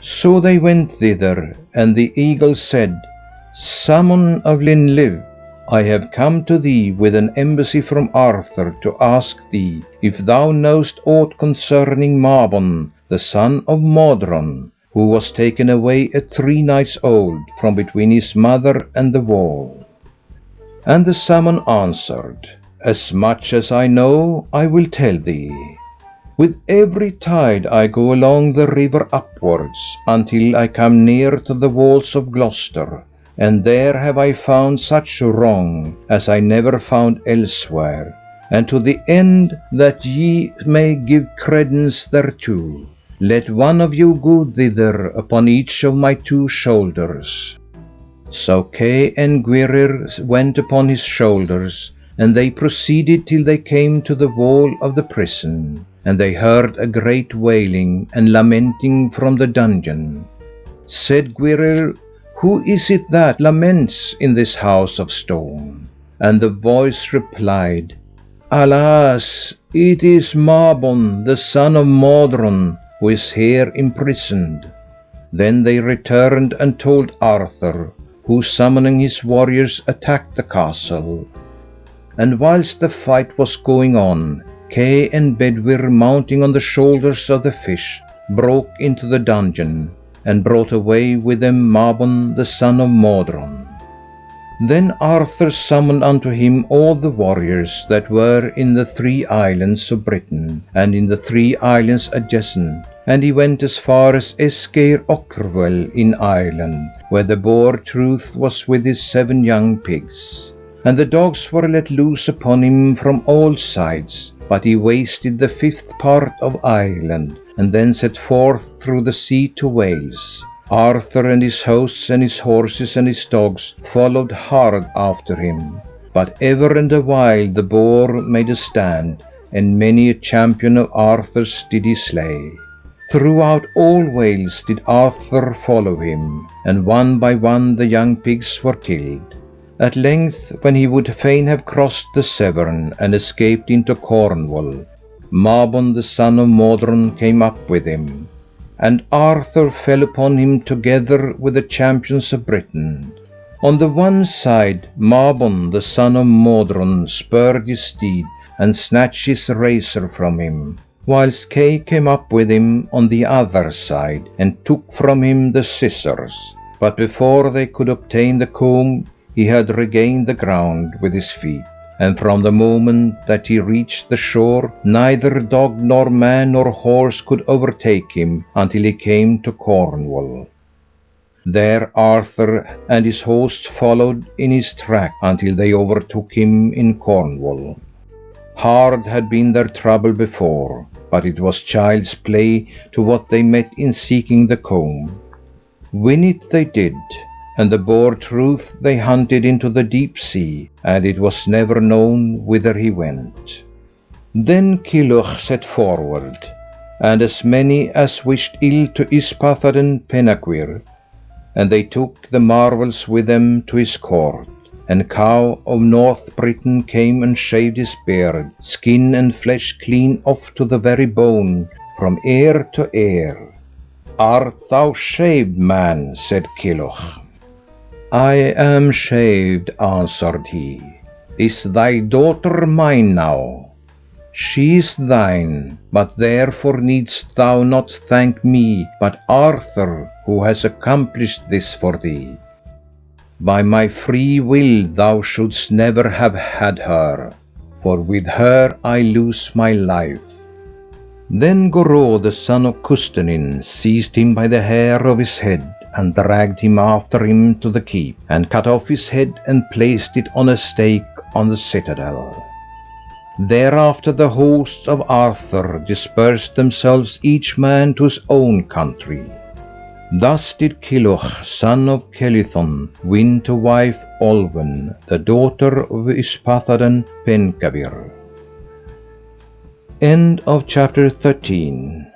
So they went thither, and the eagle said, Salmon of Linliv, I have come to thee with an embassy from Arthur to ask thee if thou knowest aught concerning Mabon, the son of Modron, who was taken away at 3 nights old from between his mother and the wall. And the salmon answered, As much as I know, I will tell thee. With every tide I go along the river upwards, until I come near to the walls of Gloucester, and there have I found such wrong as I never found elsewhere, and to the end that ye may give credence thereto, let one of you go thither upon each of my 2 shoulders. So Kay and Gwrhyr went upon his shoulders, and they proceeded till they came to the wall of the prison, and they heard a great wailing and lamenting from the dungeon. Said Gwrhyr, Who is it that laments in this house of stone? And the voice replied, Alas, it is Mabon, the son of Modron, who is here imprisoned. Then they returned and told Arthur, who summoning his warriors attacked the castle. And whilst the fight was going on, Kay and Bedwyr, mounting on the shoulders of the fish, broke into the dungeon, and brought away with them Mabon the son of Modron. Then Arthur summoned unto him all the warriors that were in the 3 islands of Britain, and in the 3 islands adjacent, and he went as far as Esgeir Ockerwell in Ireland, where the boar Truth was with his 7 young pigs. And the dogs were let loose upon him from all sides, but he wasted the 5th part of Ireland, and then set forth through the sea to Wales. Arthur and his hosts and his horses and his dogs followed hard after him, but ever and a while the boar made a stand, and many a champion of Arthur's did he slay. Throughout all Wales did Arthur follow him, and one by one the young pigs were killed. At length, when he would fain have crossed the Severn and escaped into Cornwall, Mabon the son of Modron came up with him, and Arthur fell upon him together with the champions of Britain. On the one side Mabon the son of Modron spurred his steed and snatched his razor from him, whilst Kay came up with him on the other side and took from him the scissors. But before they could obtain the comb, he had regained the ground with his feet, and from the moment that he reached the shore, neither dog nor man nor horse could overtake him until he came to Cornwall. There Arthur and his host followed in his track until they overtook him in Cornwall. Hard had been their trouble before, but it was child's play to what they met in seeking the comb. Win it they did, and the boar Truth they hunted into the deep sea, and it was never known whither he went. Then Kilhuch set forward, and as many as wished ill to Yspathaden Penaguir, and they took the marvels with them to his court. And Cow of North Britain came and shaved his beard, skin and flesh clean off to the very bone, from ear to ear. Art thou shaved, man? said Kilhuch. I am shaved, answered he. Is thy daughter mine now? She is thine, but therefore needst thou not thank me, but Arthur, who has accomplished this for thee. By my free will thou shouldst never have had her, for with her I lose my life. Then Goreu the son of Custennin seized him by the hair of his head, and dragged him after him to the keep, and cut off his head and placed it on a stake on the citadel. Thereafter the hosts of Arthur dispersed themselves each man to his own country. Thus did Kilhuch, son of Kelithon, win to wife Olwen, the daughter of Yspathaden Penkawir. End of chapter 13.